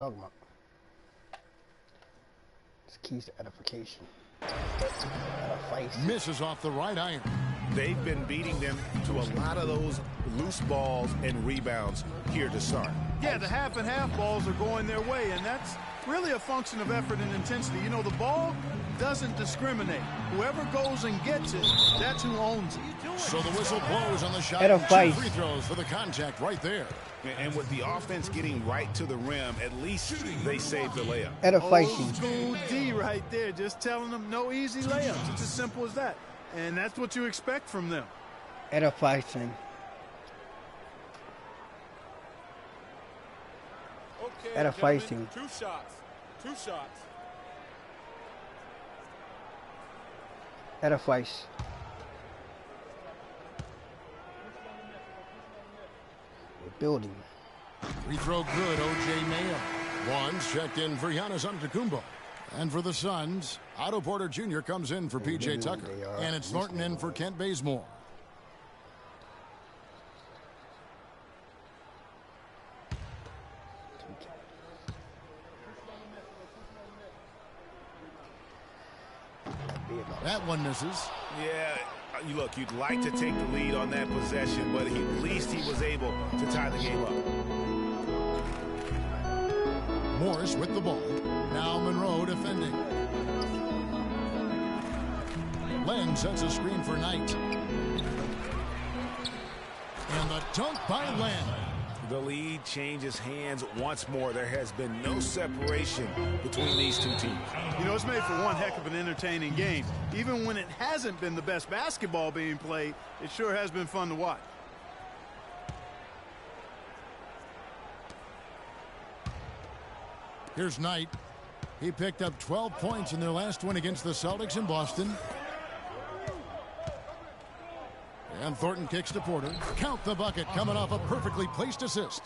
Talking about. It's keys to edification. Misses off the right iron. They've been beating them to a lot of those loose balls and rebounds here to start. Yeah, the half and half balls are going their way, and that's really a function of effort and intensity. You know, the ball doesn't discriminate. Whoever goes and gets it, that's who owns it. So the whistle blows on the shot. Edifice. 2 free throws for the contact right there. And with the offense getting right to the rim, at least they saved the layup. Edification. Old school D right there, just telling them no easy layups. It's as simple as that. And that's what you expect from them. Edification. Okay, Edification. 2 shots. 2 shots. Edifice. We're building. Free throw good, O.J. Mayo. One's checked in for Giannis Antetokounmpo. And for the Suns, Otto Porter Jr. comes in for P.J. Tucker. And it's Thornton in for Kent Bazemore. That one misses. Yeah, look, you'd like to take the lead on that possession, but at least he was able to tie the game up. Morris with the ball. Now Monroe defending. Len sets a screen for Knight. And the dunk by Len. The lead changes hands once more. There has been no separation between these two teams. You know, it's made for one heck of an entertaining game. Even when it hasn't been the best basketball being played, it sure has been fun to watch. Here's Knight. He picked up 12 points in their last win against the Celtics in Boston. And Thornton kicks to Porter. Count the bucket, coming off a perfectly placed assist.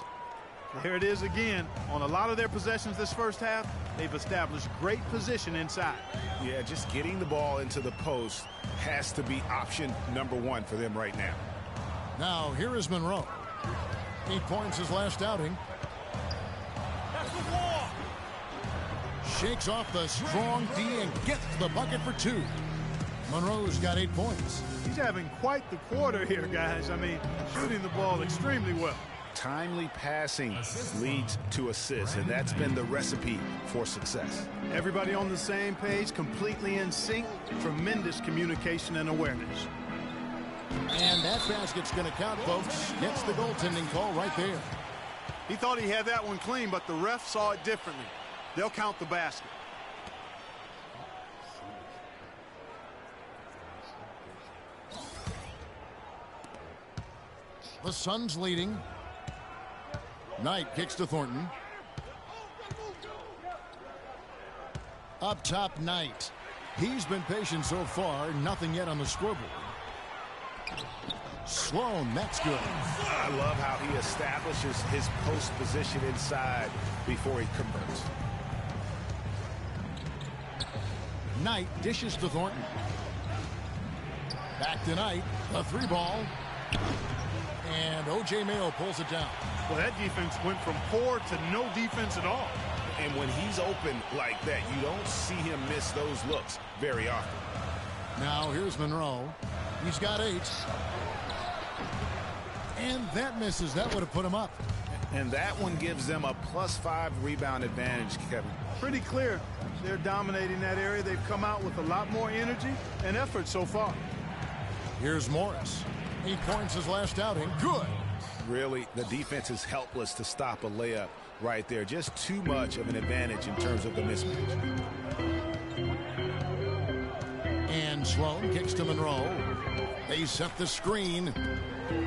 There it is again. On a lot of their possessions this first half, they've established great position inside. Yeah, just getting the ball into the post has to be option number 1 for them right now. Now, here is Monroe. 8 points his last outing. That's the wall. Shakes off the strong D and gets the bucket for 2. Monroe's got 8 points. He's having quite the quarter here, guys. I mean, shooting the ball extremely well. Timely passing leads to assists, and that's been the recipe for success. Everybody on the same page, completely in sync, tremendous communication and awareness. And that basket's going to count, folks. Gets the goaltending call right there. He thought he had that one clean, but the ref saw it differently. They'll count the basket. The Suns leading. Knight kicks to Thornton. Up top, Knight. He's been patient so far. Nothing yet on the scoreboard. Sloan, that's good. I love how he establishes his post position inside before he converts. Knight dishes to Thornton. Back to Knight. A 3 ball. And O.J. Mayo pulls it down. Well, that defense went from poor to no defense at all. And when he's open like that, you don't see him miss those looks very often. Now here's Monroe. He's got 8. And that misses. That would have put him up. And that one gives them a +5 rebound advantage, Kevin. Pretty clear. They're dominating that area. They've come out with a lot more energy and effort so far. Here's Morris. 8 points his last outing. Good. Really, the defense is helpless to stop a layup right there. Just too much of an advantage in terms of the mismatch. And Sloan kicks to Monroe. They set the screen.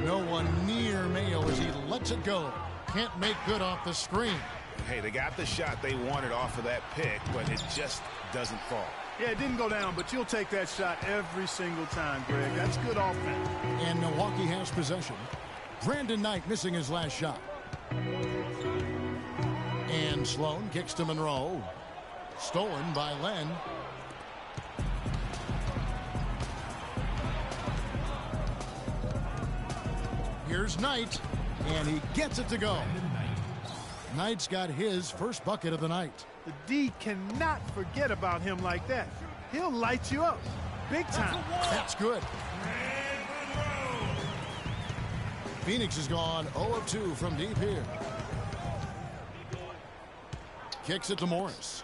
No one near Mayo as he lets it go. Can't make good off the screen. Hey, they got the shot they wanted off of that pick, but it just doesn't fall. Yeah, it didn't go down, but you'll take that shot every single time, Greg. That's good offense. And Milwaukee has possession. Brandon Knight missing his last shot. And Sloan kicks to Monroe. Stolen by Len. Here's Knight. And he gets it to go. Knight's got his first bucket of the night. The D cannot forget about him like that. He'll light you up. Big time. That's good. Phoenix has gone 0 of 2 from deep here. Kicks it to Morris.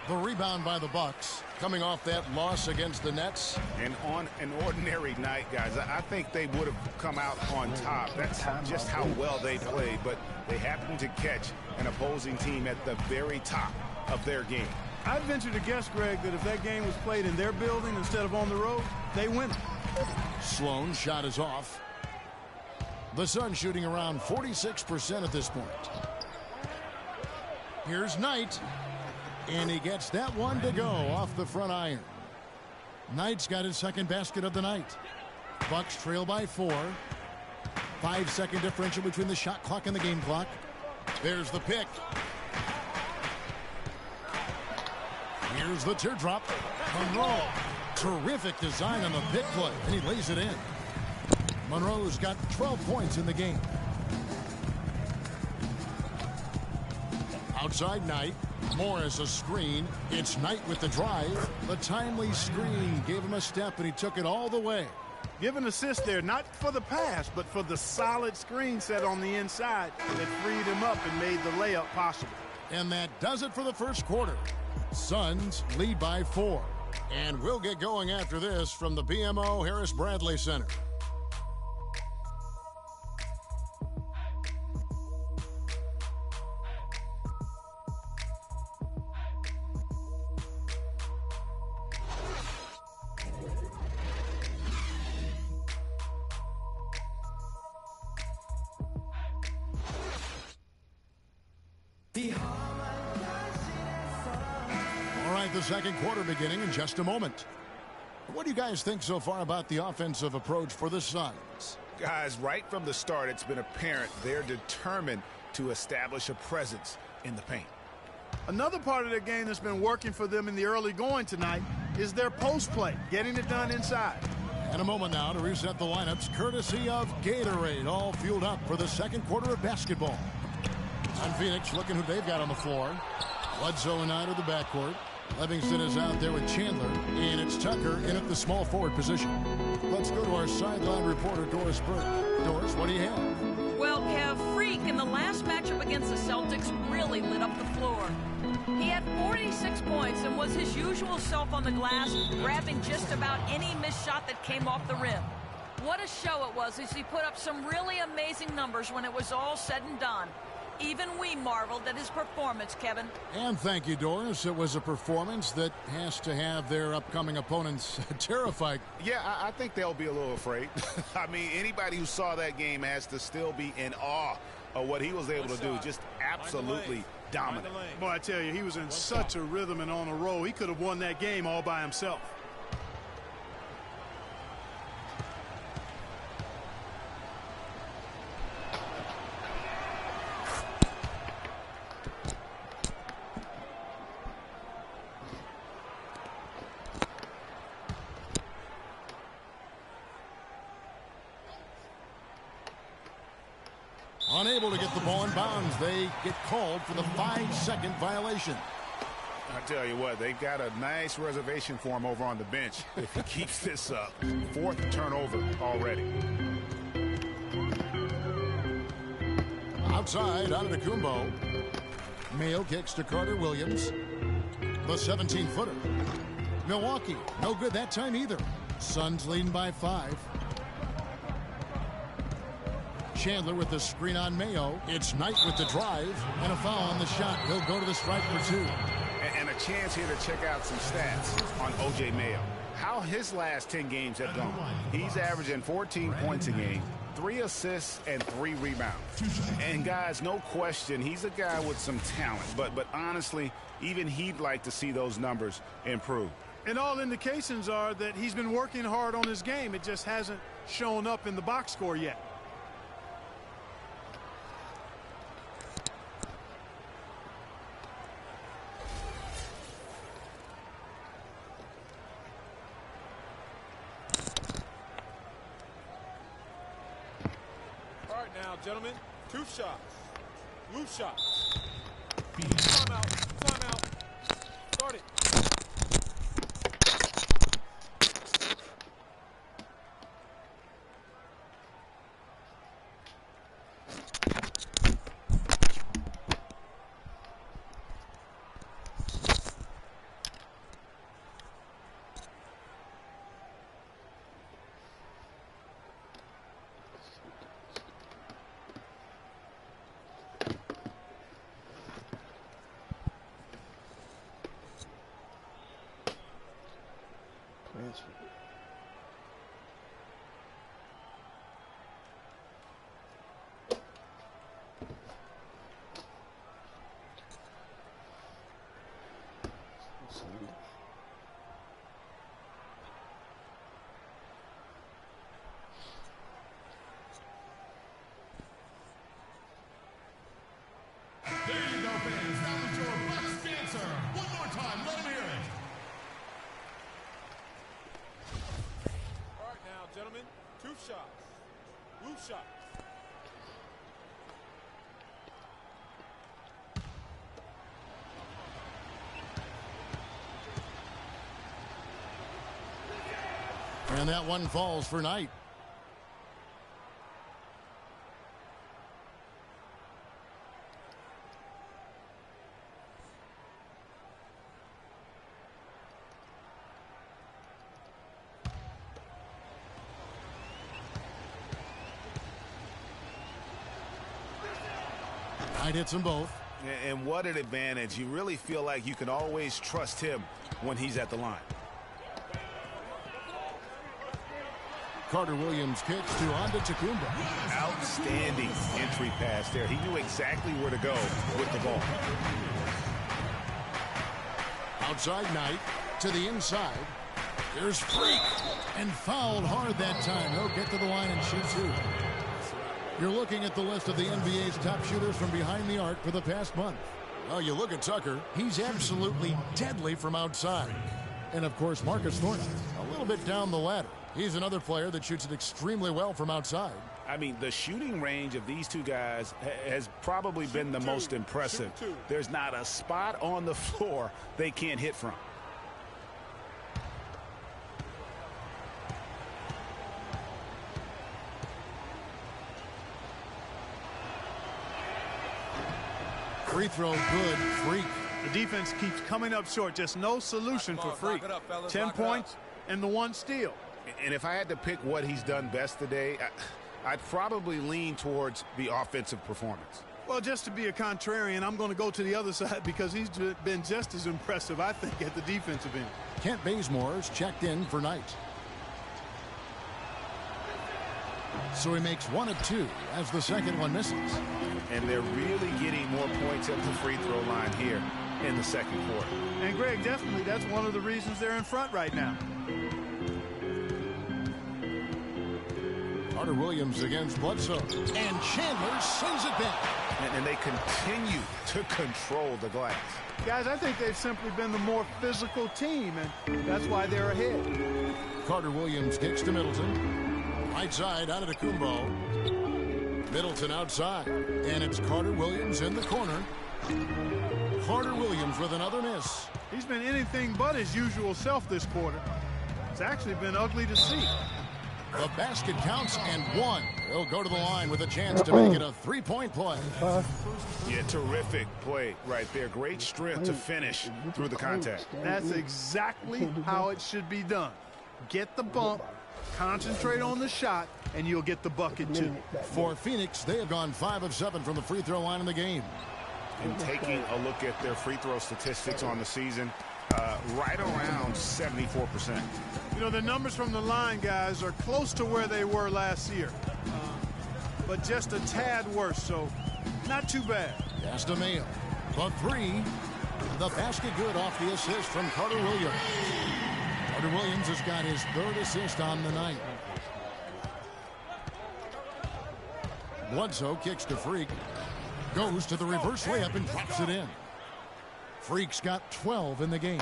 The rebound by the Bucks, coming off that loss against the Nets. And on an ordinary night, guys, I think they would have come out on top. That's just how well they played, but they happened to catch an opposing team at the very top of their game. I'd venture to guess, Greg, that if that game was played in their building instead of on the road, they win. Sloan's shot is off. The Suns shooting around 46% at this point. Here's Knight. And he gets that one to go off the front iron. Knight's got his second basket of the night. Bucks trail by 4. 5-second differential between the shot clock and the game clock. There's the pick. Here's the teardrop. Monroe. Terrific design on the pick play, and he lays it in. Monroe's got 12 points in the game. Outside Knight. Morris a screen. It's Knight with the drive. The timely screen gave him a step, and he took it all the way. Give an assist there, not for the pass, but for the solid screen set on the inside that freed him up and made the layup possible. And that does it for the first quarter. Suns lead by 4. And we'll get going after this from the BMO Harris Bradley Center. The second quarter beginning in just a moment. What do you guys think so far about the offensive approach for the Suns? Guys, right from the start, it's been apparent they're determined to establish a presence in the paint. Another part of their game that's been working for them in the early going tonight is their post play, getting it done inside. And a moment now to reset the lineups, courtesy of Gatorade, all fueled up for the second quarter of basketball. On Phoenix, looking who they've got on the floor. Bledsoe and Knight of the backcourt. Livingston is out there with Chandler, and it's Tucker in at the small forward position. Let's go to our sideline reporter, Doris Burke. Doris, what do you have? Well, Kev, Freak in the last matchup against the Celtics really lit up the floor. He had 46 points and was his usual self on the glass, grabbing just about any missed shot that came off the rim. What a show it was as he put up some really amazing numbers when it was all said and done. Even we marveled at his performance, Kevin. And thank you, Doris. It was a performance that has to have their upcoming opponents terrified. Yeah, I think they'll be a little afraid. I mean, anybody who saw that game has to still be in awe of what he was able to do. Just absolutely dominant. Boy, I tell you, he was in such a rhythm and on a roll. He could have won that game all by himself. Unable to get the ball in bounds. They get called for the 5-second violation. I tell you what, they've got a nice reservation for him over on the bench if he keeps this up. 4th turnover already. Outside, Antetokounmpo. Mayo kicks to Carter Williams. The 17-footer. Milwaukee, no good that time either. Suns leading by 5. Chandler with the screen on Mayo. It's Knight with the drive and a foul on the shot. He'll go to the strike for 2. And a chance here to check out some stats on O.J. Mayo. How his last 10 games have gone. He's averaging 14 points a game, 3 assists, and 3 rebounds. And guys, no question, he's a guy with some talent. But honestly, even he'd like to see those numbers improve. And all indications are that he's been working hard on his game. It just hasn't shown up in the box score yet. Now, gentlemen, 2 shots. Loose shot. Timeout. Timeout. Start it. There you go, fans. That was your Bucks dancer. One more time. Let him hear it. All right, now, gentlemen. 2 shots. Loose shot. And that one falls for Knight. Knight hits them both. And what an advantage. You really feel like you can always trust him when he's at the line. Carter Williams kicks to Antetokounmpo. Outstanding entry pass there. He knew exactly where to go with the ball. Outside Knight to the inside. There's Freak. And fouled hard that time. He'll get to the line and shoot 2. You're looking at the list of the NBA's top shooters from behind the arc for the past month. Well, you look at Tucker. He's absolutely deadly from outside. And, of course, Marcus Thornton, a little bit down the ladder. He's another player that shoots it extremely well from outside. I mean, the shooting range of these two guys has probably been the most impressive. There's not a spot on the floor they can't hit from. Free throw good. Freak. The defense keeps coming up short. Just no solution for Freak. 10 points and the 1 steal. And if I had to pick what he's done best today, I'd probably lean towards the offensive performance. Well, just to be a contrarian, I'm going to go to the other side because he's been just as impressive, I think, at the defensive end. Kent Bazemore's checked in for Knight. So he makes 1 of 2 as the second one misses. And they're really getting more points at the free throw line here in the second quarter. And, Greg, definitely that's one of the reasons they're in front right now. Carter Williams against Bledsoe. And Chandler sends it back. And they continue to control the glass. Guys, I think they've simply been the more physical team, and that's why they're ahead. Carter Williams kicks to Middleton. Right side out of the Kumbo. Middleton outside. And it's Carter Williams in the corner. Carter Williams with another miss. He's been anything but his usual self this quarter. It's actually been ugly to see. The basket counts and 1. He'll go to the line with a chance to make it a 3-point play. Yeah, terrific play right there. Great strength to finish through the contact. That's exactly how it should be done. Get the bump, concentrate on the shot, and you'll get the bucket too. For Phoenix, they have gone 5 of 7 from the free throw line in the game. And taking a look at their free throw statistics on the season, right around 74%. You know, the numbers from the line, guys, are close to where they were last year. But just a tad worse, so not too bad. Castameo, the 3. The basket good off the assist from Carter Williams. Carter Williams has got his 3rd assist on the night. Bledsoe kicks to Freak. Goes to the reverse layup and drops it in. Freak's got 12 in the game.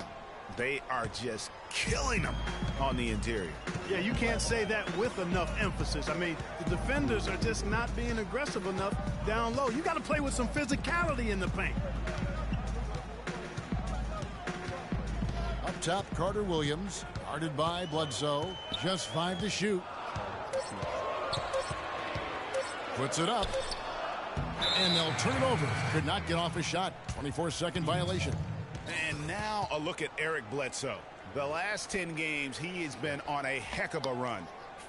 They are just killing them on the interior. Yeah, you can't say that with enough emphasis. I mean, the defenders are just not being aggressive enough down low. You got to play with some physicality in the paint. Up top, Carter Williams, guarded by Bledsoe. Just 5 to shoot. Puts it up. And they'll turn it over. Could not get off a shot. 24-second violation. And now a look at Eric Bledsoe. The last 10 games, he has been on a heck of a run.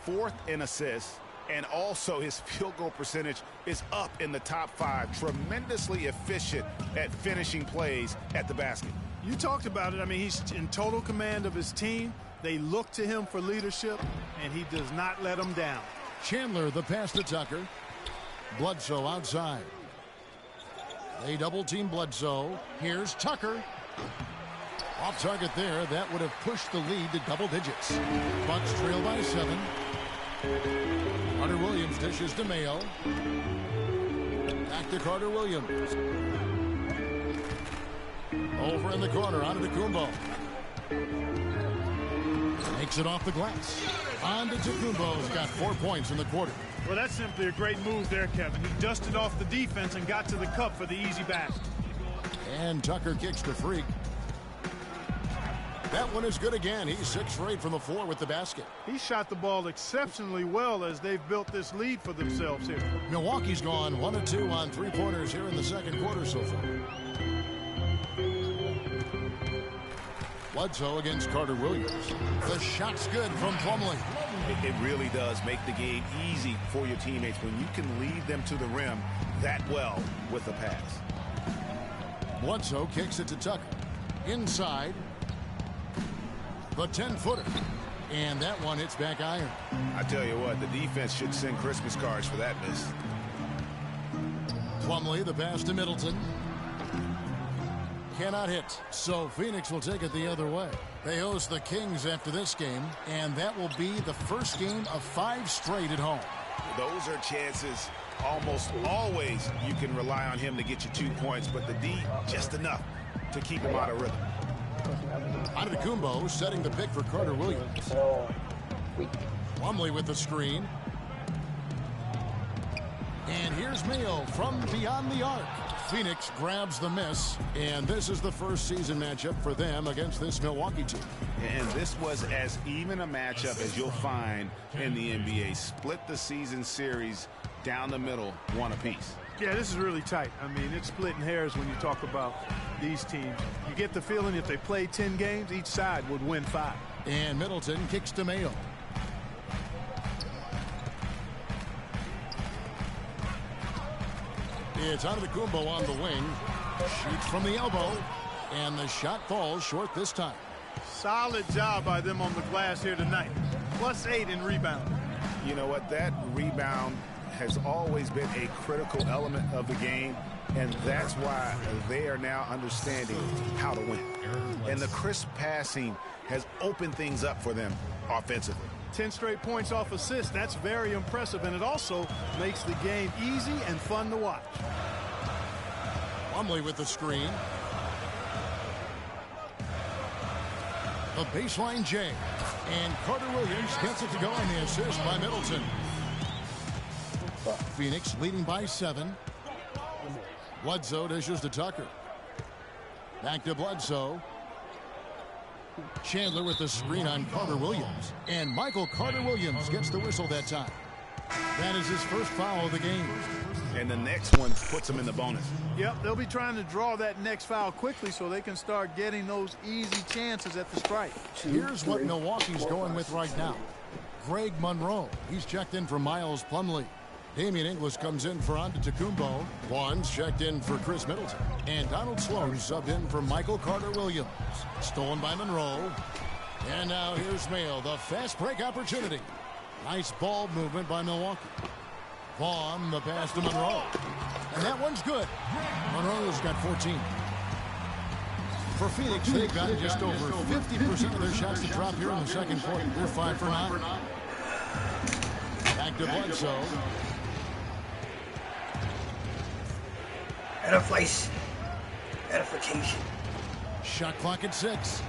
4th in assists, and also his field goal percentage is up in the top 5. Tremendously efficient at finishing plays at the basket. You talked about it. I mean, he's in total command of his team. They look to him for leadership, and he does not let them down. Chandler, the pass to Tucker. Bledsoe outside. They double-team Bledsoe. Here's Tucker. Off target there. That would have pushed the lead to double digits. Bucks trail by 7. Carter Williams dishes to Mayo. Back to Carter Williams. Over in the corner, on to Kumbo. Makes it off the glass. On to Kumbo, who's got 4 points in the quarter. Well, that's simply a great move there, Kevin. He dusted off the defense and got to the cup for the easy basket. And Tucker kicks the freak. That one is good again. He's 6 for 8 from the floor with the basket. He shot the ball exceptionally well as they've built this lead for themselves here. Milwaukee's gone 1 of 2 on 3-pointers here in the second quarter so far. Bledsoe against Carter Williams. The shot's good from Plumlee. It really does make the game easy for your teammates when you can lead them to the rim that well with the pass. Bledsoe kicks it to Tucker. Inside. The 10-footer. And that one hits back iron. I tell you what, the defense should send Christmas cards for that miss. Plumlee, the pass to Middleton. Cannot hit, so Phoenix will take it the other way. They host the Kings after this game, and that will be the first game of 5 straight at home. Those are chances almost always you can rely on him to get you 2 points, but the D just enough to keep him out of rhythm. Antetokounmpo setting the pick for Carter Williams. Plumlee with the screen. And here's Mayo from beyond the arc. Phoenix grabs the miss, and this is the first season matchup for them against this Milwaukee team. And this was as even a matchup as you'll find in the NBA. Split the season series down the middle, 1 apiece. Yeah, this is really tight. I mean, it's splitting hairs when you talk about these teams. You get the feeling if they played 10 games, each side would win 5. And Middleton kicks to Mayo. It's Antetokounmpo on the wing. Shoots from the elbow. And the shot falls short this time. Solid job by them on the glass here tonight. +8 in rebounding. You know what? That rebound has always been a critical element of the game, and that's why they are now understanding how to win. And the crisp passing has opened things up for them offensively. 10 straight points off assists. That's very impressive, and it also makes the game easy and fun to watch. Plumlee with the screen. The baseline J. And Carter Williams gets it to go on the assist by Middleton. Phoenix leading by 7. Bledsoe dishes to Tucker. Back to Bledsoe. Chandler with the screen on Carter Williams. And Michael Carter Williams gets the whistle that time. That is his first foul of the game. And the next one puts him in the bonus. Yep, they'll be trying to draw that next foul quickly so they can start getting those easy chances at the stripe. Here's what Milwaukee's going with right now. Greg Monroe. He's checked in for Miles Plumlee. Damian Inglis comes in for Antetokounmpo. Barnes checked in for Chris Middleton. And Donald Sloan subbed in for Michael Carter Williams. Stolen by Monroe. And now here's Mayo, the fast break opportunity. Nice ball movement by Milwaukee. Vaughn, the pass to Monroe. And that one's good. Monroe's got 14. For Phoenix, they've gotten just over 50% of their shots to drop here in the second quarter. They're 5 for 9. Back to Bledsoe. Edification. Shot clock at 6.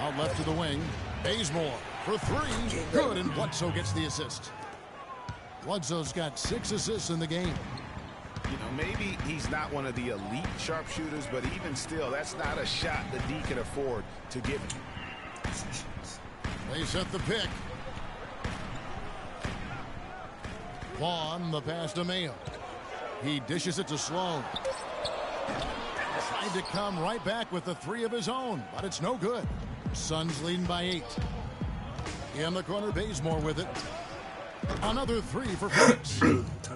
Out left to the wing. Bazemore for three. Good, and Bledsoe gets the assist. Bledsoe's got 6 assists in the game. You know, maybe he's not one of the elite sharpshooters, but even still, that's not a shot that D can afford to give him. They set the pick. Vaughn, the pass to Mayo. He dishes it to Sloan. Tried to come right back with the 3 of his own, but it's no good. Suns leading by 8. In the corner, Bazemore with it. Another 3 for Phoenix.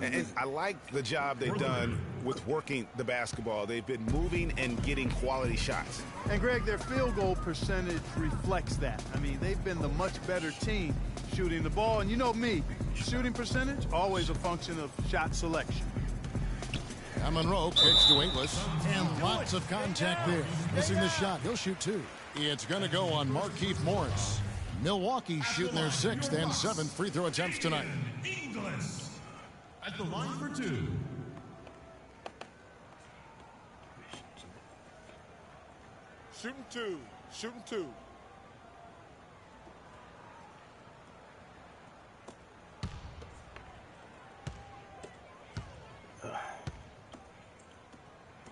And I like the job they've done with working the basketball. They've been moving and getting quality shots. And, Greg, their field goal percentage reflects that. I mean, they've been the much better team shooting the ball. And you know me, shooting percentage, always a function of shot selection. Monroe kicks to Inglis. And lots of contact there. Missing the shot. He'll shoot 2. It's going to go on Markieff Morris. Milwaukee shooting their 6th and 7th free throw attempts tonight. Inglis at the line for 2. Shooting 2. Shooting 2.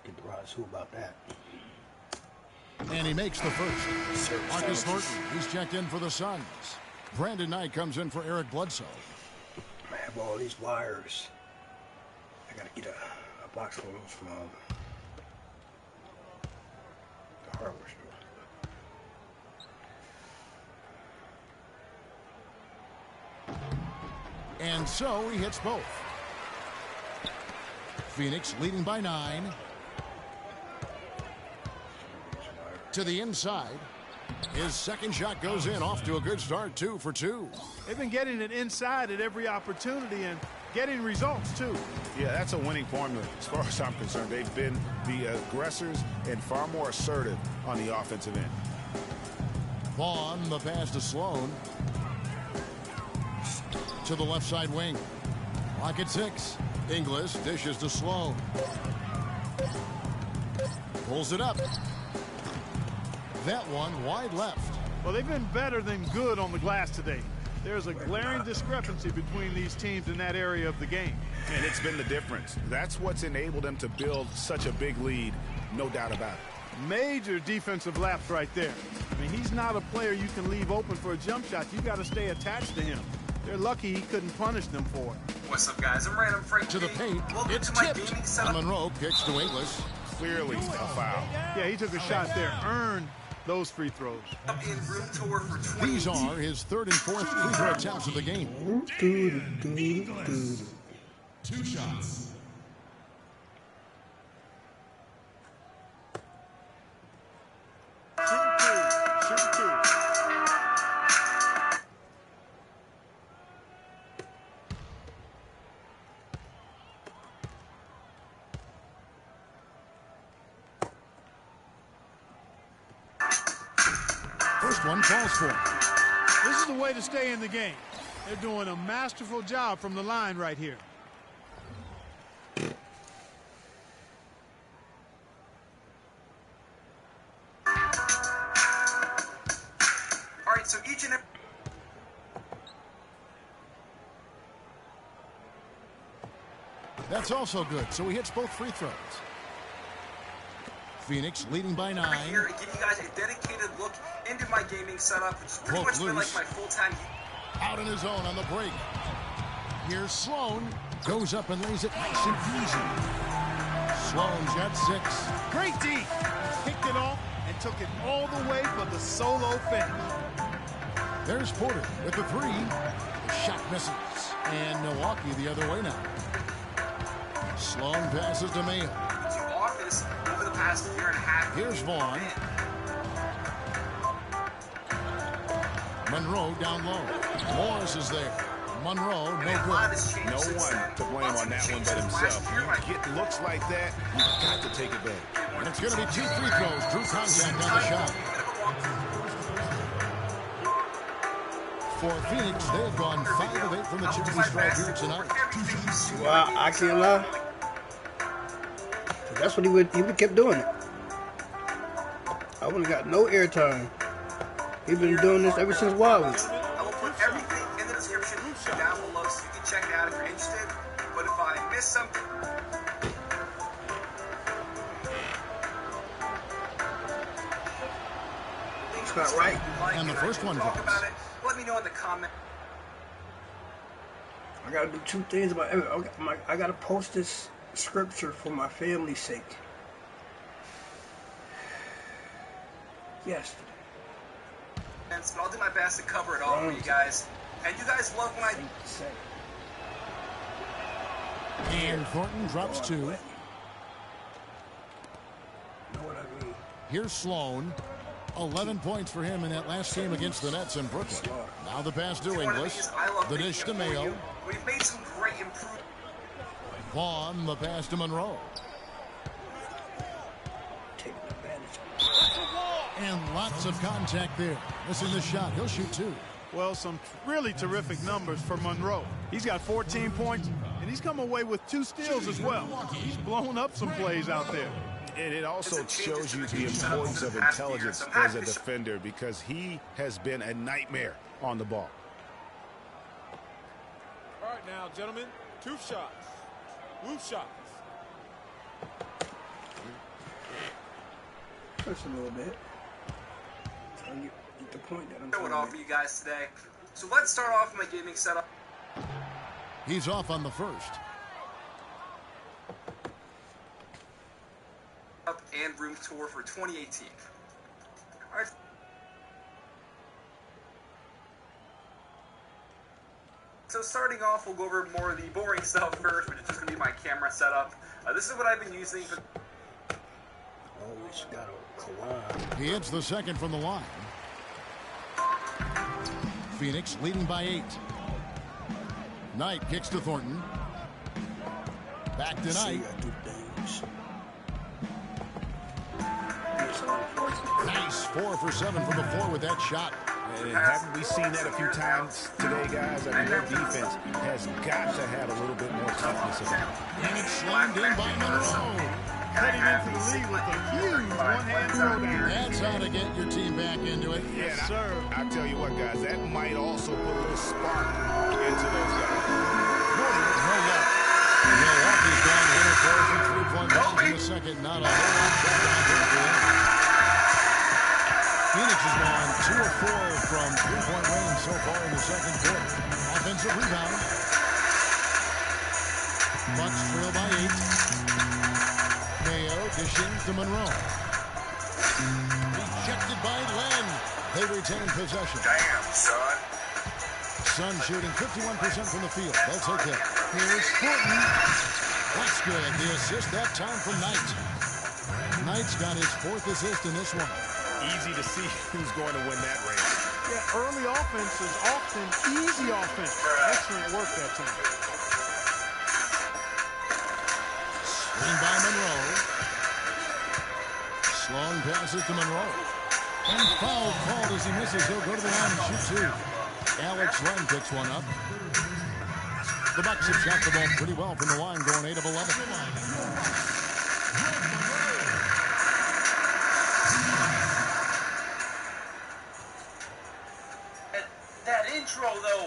Get the rise. Who about that? And he makes the first. Marcus Thornton, he's checked in for the Suns. Brandon Knight comes in for Eric Bledsoe. I have all these wires. I gotta get a box full of those from the hardware store. And so he hits both. Phoenix leading by 9. To the inside. His second shot goes in, off to a good start, 2 for 2. They've been getting it inside at every opportunity and getting results, too. Yeah, that's a winning formula as far as I'm concerned. They've been the aggressors and far more assertive on the offensive end. Vaughn, the pass to Sloan. To the left side wing. Clock at 6. Inglis dishes to Sloan. Pulls it up. That one wide left. Well, they've been better than good on the glass today. There's a glaring discrepancy between these teams in that area of the game. And it's been the difference. That's what's enabled them to build such a big lead, no doubt about it. Major defensive lapse right there. I mean, he's not a player you can leave open for a jump shot. You got to stay attached to him. They're lucky he couldn't punish them for it. What's up, guys? I'm Random Frank. To the paint. Welcome It's to my tipped. gaming setup. Monroe kicks to Inglis. Clearly a foul. Yeah, he took a shot there, earned those free throws. In room tour for 20. These are his 3rd and 4th free throw attempts of the game. Inglis. 2 shots. Shooting 2. Shooting 2. First one falls for him. This is the way to stay in the game. They're doing a masterful job from the line right here. All right, so each and every... That's also good, so he hits both free throws. Phoenix leading by 9. here and give you guys a dedicated look into my gaming setup, which has pretty Broke much been like loose. my full-time... Out on his own on the break. Here's Sloan. Goes up and lays it nice and easy. Sloan's got 6. Great D. Kicked it off and took it all the way for the solo finish. There's Porter with the 3. The shot misses. And Milwaukee the other way now. Sloan passes to Mayo. To office over the past year and a half. Here's Vaughn. Monroe down low. Morris is there. Monroe, no A lot good. has changed No since one then. to blame Lots on of that one changes but since himself. last year. You get looks like that, you've got to take advantage. And it's going to be 2 free throws. Drew contact on the shot. For Phoenix, they have gone 5 of 8 from the chimney stripe here tonight. Well, I can't lie. That's what he would kept doing it. I wouldn't got no airtime. He's been doing this ever since Wiley. I will put everything in the description down below so you can check it out if you're interested. But if I miss something, It's not right. And the first one talk drops. about it. Let me know in the comments. I gotta do two things about it. I gotta post this scripture for my family's sake. Yesterday. But I'll do my best to cover it all for you guys. And you guys love when I... And Thornton drops 2. Know what I mean? Here's Sloan. 11 points for him in that last game against the Nets in Brooklyn. Now the pass to Inglis. The dish to Mayo. We've made some great improvements. Vaughn, the pass to Monroe. Taking advantage. And lots of contact there. Missing the shot. He'll shoot 2. Well, some really terrific numbers for Monroe. He's got 14 points, and he's come away with 2 steals as well. He's blown up some plays out there. And it also shows you the importance of intelligence as a defender because he has been a nightmare on the ball. All right, now, gentlemen, 2 shots. Blue shots. Just a little bit. Trying to get the point that I'm Show trying it to all for you guys today. So let's start off with my gaming setup. He's off on the first. And room tour for 2018. All right. So starting off, we'll go over more of the boring stuff first, which is just going to be my camera setup. This is what I've been using. always got a Kawhi. He hits the second from the line. Phoenix leading by 8. Knight kicks to Thornton. Back to Knight. Nice 4 for 7 from the floor with that shot. And haven't we seen that a few times today, guys? I mean, their defense has got to have a little bit more toughness about it. And it's slammed in by Monroe. Heading into the lead with a huge one-hand throwdown. That's how to get your team back into it. Yeah, Yes, sir. I tell you what, guys, that might also put a little spark into those guys. No luck. Milwaukee's down 1 of 4 from three-point range in the second. Not a whole lot for them. Phoenix has gone 2 of 4 from three-point range so far in the second quarter. Offensive rebound. Bucks trail by 8. Mayo dishing to Monroe. Rejected by Len. They retain possession. Damn, son. Sun shooting 51% from the field. They'll take it. Here's Thornton. That's good. The assist that time from Knight. Knight's got his 4th assist in this one. Easy to see who's going to win that race. Yeah, early offense is often easy offense. Excellent work that time. Screen by Monroe. Sloan passes to Monroe. And foul called as he misses. He'll go to the line and shoot 2. Alex Len picks one up. The Bucks have shot the ball pretty well from the line, going 8 of 11. That intro, though.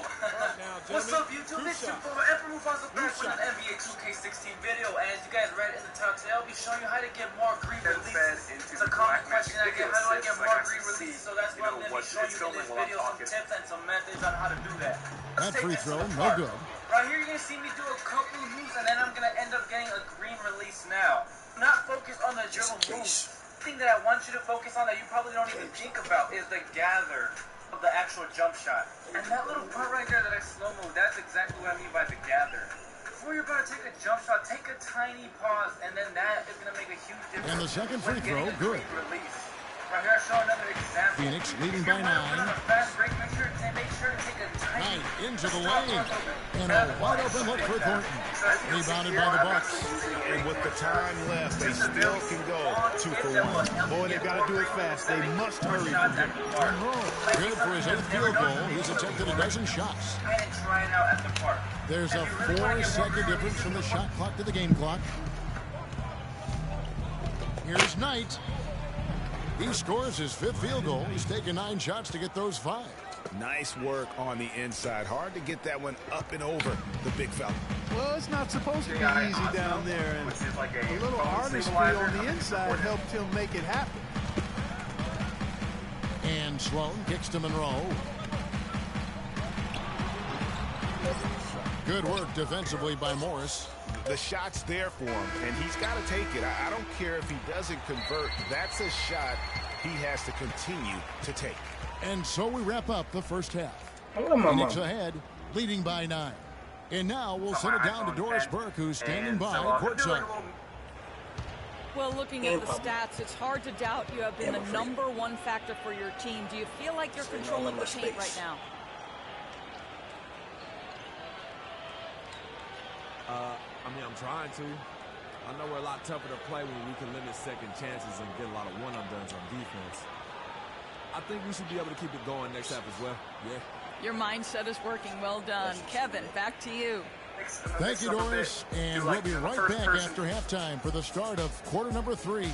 now, What's up, YouTube? It's your boy, Emperor Mufasa back with an NBA 2K16 video. As you guys read in the title today, I'll be showing you how to get more green releases. It's a common question I get. How do I get more green releases? So that's what I'm going to be showing you in this video, some tips and some methods on how to do that. That free throw, no good. Right here, you're going to see me do a couple of moves, and then I'm going to end up getting a green release now. I'm not focused on the dribble moves. The thing that I want you to focus on that you probably don't even think about is the gather of the actual jump shot. And that little part right there that I slow-mo, that's exactly what I mean by the gather. Before you're about to take a jump shot, take a tiny pause, and then that is going to make a huge difference. And the second free when getting throw, a good. green release. Right here, I show another example. Phoenix leading If you're by 9. running on a fast break, make sure to take a tiny Knight into the lane. And a wide open look for Thornton. Rebounded by the Bucks. And with the time left, they still can go 2 for 1. Boy, they've got to do it fast. They must hurry from here. Good for his 8th field goal. He's attempted a dozen shots. and try it out at the park. There's a 4-second difference from the shot clock to the game clock. Here's Knight. He scores his 5th field goal. He's taken 9 shots to get those 5. Nice work on the inside. Hard to get that one up and over the big fella. Well, it's not supposed to be easy down there, and a little artistry on the inside helped him make it happen. And Sloan kicks to Monroe. Good work defensively by Morris. The shot's there for him, and he's got to take it. I don't care if he doesn't convert. That's a shot he has to continue to take. And so we wrap up the first half. Hello, Mama. Phoenix ahead, leading by 9. And now we'll send it down to Doris Burke, who's standing by courtside. Well, looking at the stats, it's hard to doubt you have been the #1 factor for your team. Do you feel like you're controlling the paint right now? I mean, I'm trying to. I know we're a lot tougher to play when we can limit second chances and get a lot of one-and-dones on defense. I think we should be able to keep it going next half as well. Yeah. Your mindset is working. Well done. Kevin, back to you. Thank you, Doris. And we'll be right back after halftime for the start of quarter number 3.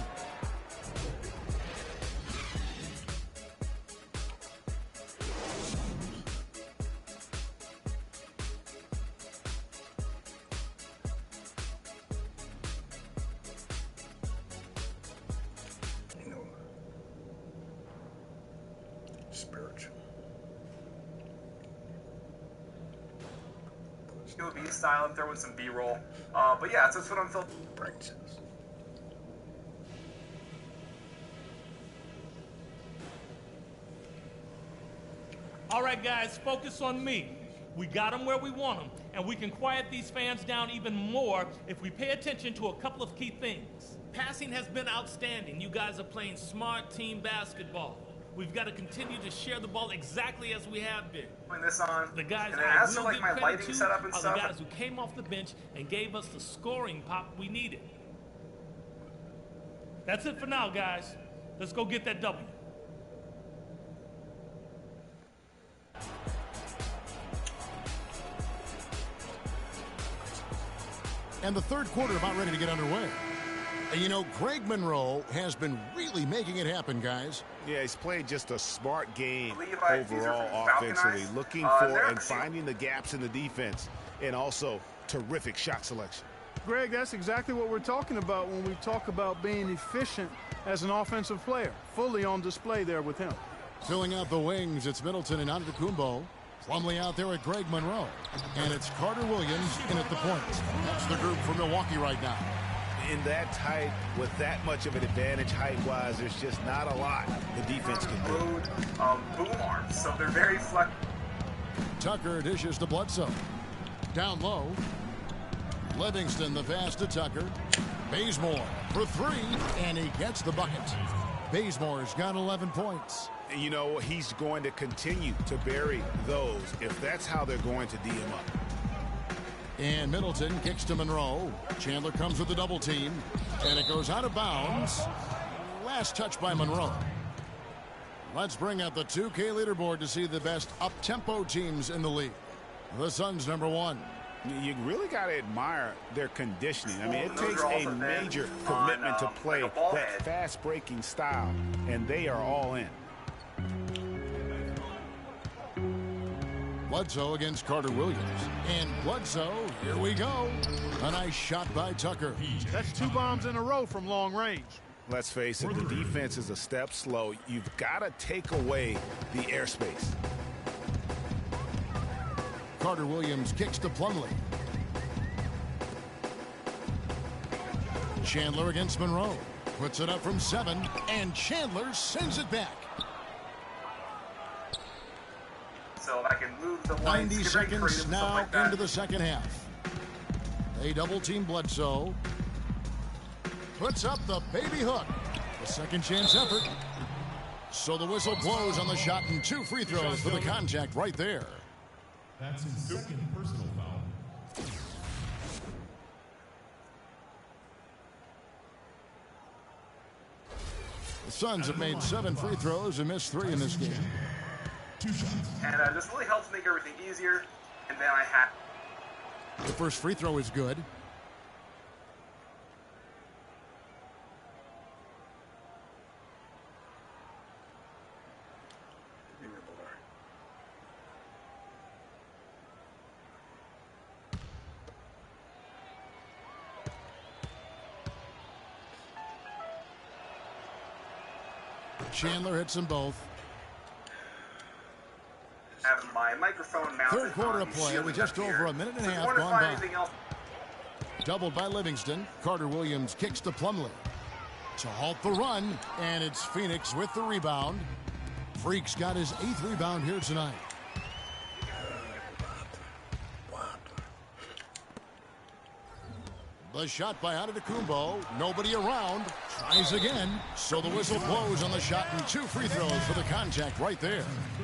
Spiritual. Do a B style and throw in some B-roll. But yeah, so that's what I'm feeling. Brain cells. All right, guys, focus on me. We got them where we want them, and we can quiet these fans down even more if we pay attention to a couple of key things. Passing has been outstanding. You guys are playing smart team basketball. We've got to continue to share the ball exactly as we have been. Putting this on. The guys and I as will for, give my credit lighting to setup and are stuff. the guys who came off the bench and gave us the scoring pop we needed. That's it for now, guys. Let's go get that W. And the third quarter about ready to get underway. And you know, Greg Monroe has been really making it happen, guys. Yeah, he's played just a smart game Levi, overall offensively, looking for and finding the gaps in the defense, and also terrific shot selection. Greg, that's exactly what we're talking about when we talk about being efficient as an offensive player. Fully on display there with him. Filling out the wings, it's Middleton and Antetokounmpo. Plumlee out there with Greg Monroe. And it's Carter Williams in at the point. That's the group for Milwaukee right now. In that tight, with that much of an advantage height-wise, there's just not a lot the defense can do. Boom arms, so they're very flexible. Tucker dishes to Bledsoe. Down low. Livingston the pass to Tucker. Bazemore for 3, and he gets the bucket. Bazemore's got 11 points. You know, he's going to continue to bury those if that's how they're going to D him up. And Middleton kicks to Monroe. Chandler comes with the double team, and it goes out of bounds. Last touch by Monroe. Let's bring out the 2K leaderboard to see the best up-tempo teams in the league. The Suns #1. You really got to admire their conditioning. I mean, it takes a major commitment to play that fast-breaking style, and they are all in. Bledsoe against Carter Williams. And Bledsoe, here we go. A nice shot by Tucker. That's 2 bombs in a row from long range. Let's face it, the defense is a step slow. You've got to take away the airspace. Carter Williams kicks to Plumlee. Chandler against Monroe. Puts it up from 7, and Chandler sends it back. So I can move the 90 seconds now into the second half. They double-team Bledsoe. Puts up the baby hook. The second chance effort. So the whistle blows on the shot, and 2 free throws for the contact right there. That's his second personal foul. The Suns have made 7 free throws and missed 3 in this game. 2 shots. And this really helps make everything easier. And then I have. The first free throw is good. Chandler hits them both. Have my microphone mounted. Third quarter of play with just over a minute and a half gone by. Doubled by Livingston. Carter Williams kicks to Plumlee to halt the run, and it's Phoenix with the rebound. Freak's got his 8th rebound here tonight. The shot by Antetokounmpo. Nobody around. Tries again. So the whistle blows on the shot, and 2 free throws for the contact right there.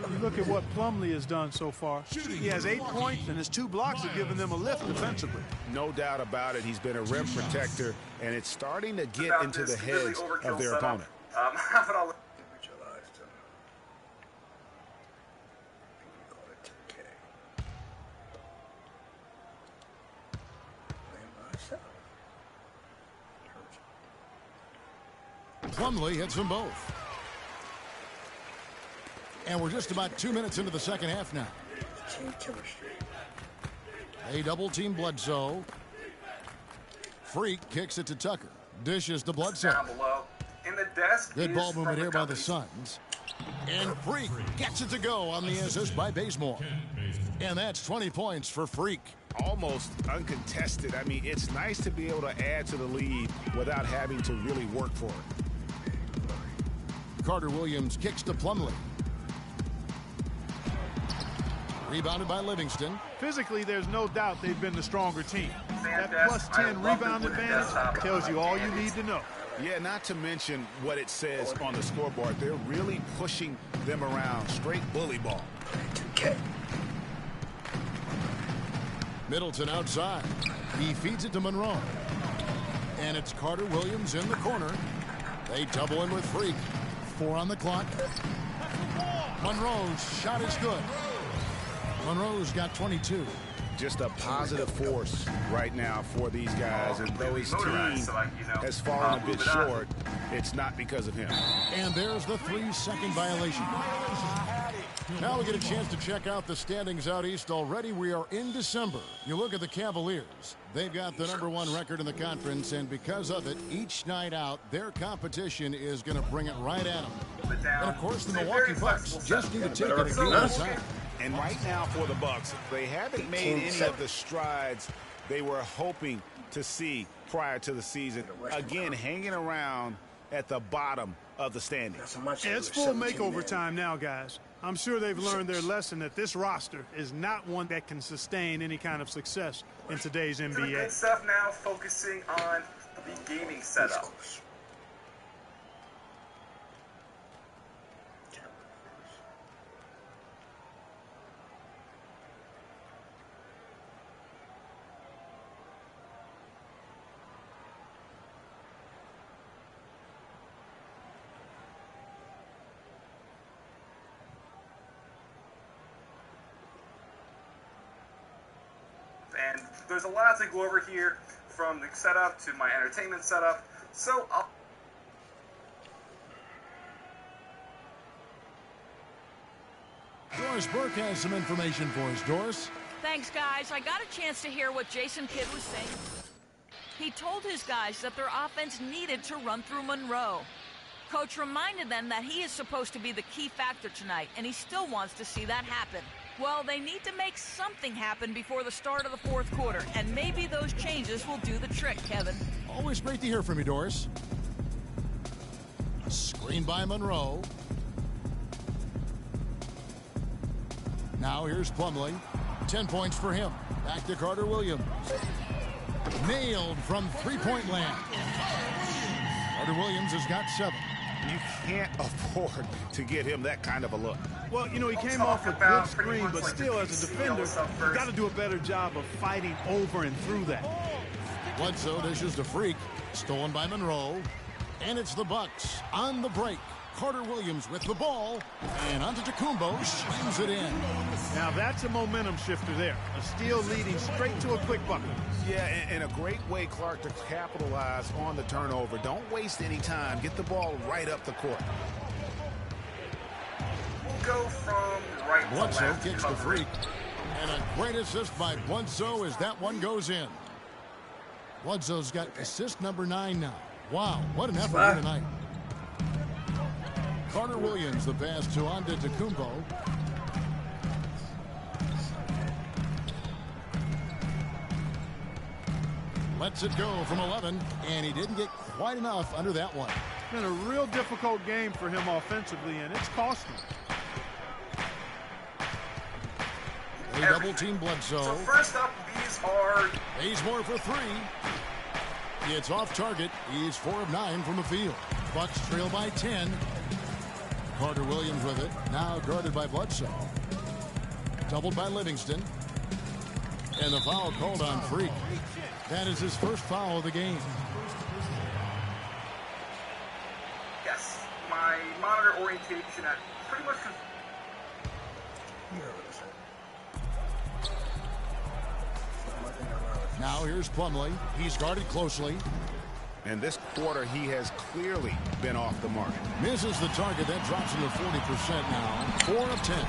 You look at what Plumlee has done so far. He has 8 points, and his 2 blocks have given them a lift defensively. No doubt about it. He's been a rim protector, and it's starting to get into the heads of their opponent. Plumlee hits them both. And we're just about 2 minutes into the second half now. They double-team Bledsoe. Freak kicks it to Tucker. Dishes to Bledsoe. Down below. In the desk. Good ball movement here by the Suns. And Freak gets it to go on the assist by Bazemore. And that's 20 points for Freak. Almost uncontested. I mean, it's nice to be able to add to the lead without having to really work for it. Carter Williams kicks to Plumlee. Rebounded by Livingston. Physically, there's no doubt they've been the stronger team. That plus 10 rebound advantage tells you all you need to know. Yeah, not to mention what it says on the scoreboard. They're really pushing them around. Straight bully ball. Middleton outside. He feeds it to Monroe. And it's Carter Williams in the corner. They double in with Freak. 4 on the clock. Monroe's shot is good. Monroe's got 22. Just a positive force right now for these guys. And though his team has fallen a bit short, it's not because of him. And there's the 3-second violation. Now we get a chance to check out the standings out east already. We are in December. You look at the Cavaliers. They've got the #1 record in the conference, and because of it, each night out, their competition is going to bring it right at them. And, of course, the Milwaukee Bucks just need to take it a game at a time. And right now for the Bucks, they haven't made any of the strides they were hoping to see prior to the season. Again, hanging around at the bottom of the standings. It's full makeover time now, guys. I'm sure they've learned their lesson that this roster is not one that can sustain any kind of success in today's NBA. Good stuff now, focusing on the gaming setup. And there's a lot to go over here, from the setup to my entertainment setup. So Doris Burke has some information for us. Doris? Thanks, guys. I got a chance to hear what Jason Kidd was saying. He told his guys that their offense needed to run through Monroe. Coach reminded them that he is supposed to be the key factor tonight, and he still wants to see that happen. Well, they need to make something happen before the start of the fourth quarter, and maybe those changes will do the trick, Kevin. Always great to hear from you, Doris. Screen by Monroe. Now here's Plumlee. 10 points for him. Back to Carter Williams. Nailed from three-point land. Carter Williams has got 7. You can't afford to get him that kind of a look. Well, you know, he came off a good screen, but still, as a defender, you've got to do a better job of fighting over and through that. Bledsoe dishes to Freak. Stolen by Monroe. And it's the Bucks on the break. Carter Williams with the ball. And Antetokounmpo slams it in. Now, that's a momentum shifter there. A steal leading straight to a quick bucket. Yeah, and a great way, Clark, to capitalize on the turnover. Don't waste any time. Get the ball right up the court. Go from right to Bledsoe left. kicks the Freak. And a great assist by Bledsoe as that one goes in. Bledsoe's got assist number 9 now. Wow, what an effort here tonight. Carter Williams, the pass to Antetokounmpo. Lets it go from 11, and he didn't get quite enough under that one. Been a real difficult game for him offensively, and it's cost him. They double team Bledsoe. So first up, these are... Bazemore for three. It's off target. He's 4 of 9 from the field. Bucks trail by 10. Carter Williams with it. Now guarded by Bledsoe. Doubled by Livingston. And the foul called on Freak. That is his first foul of the game. Yes, my monitor orientation at pretty much... Now here's Plumlee. He's guarded closely. And this quarter, he has clearly been off the mark. Misses the target. That drops him to 40% now. 4 of 10.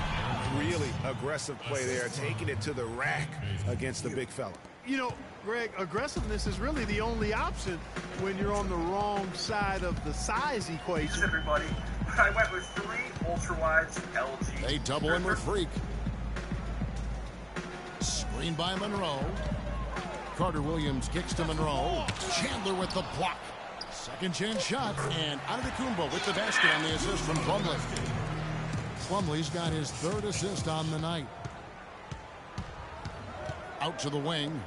Really aggressive play there, taking it to the rack against the big fella. You know, Greg, aggressiveness is really the only option when you're on the wrong side of the size equation. Everybody, I went with 3 ultra-wides LG. They double in with Freak. Screen by Monroe. Carter Williams kicks to Monroe. Chandler with the block. Second chance shot, and Antetokounmpo with the basket on the assist from Plumlee. Plumlee's got his 3rd assist on the night. Out to the wing.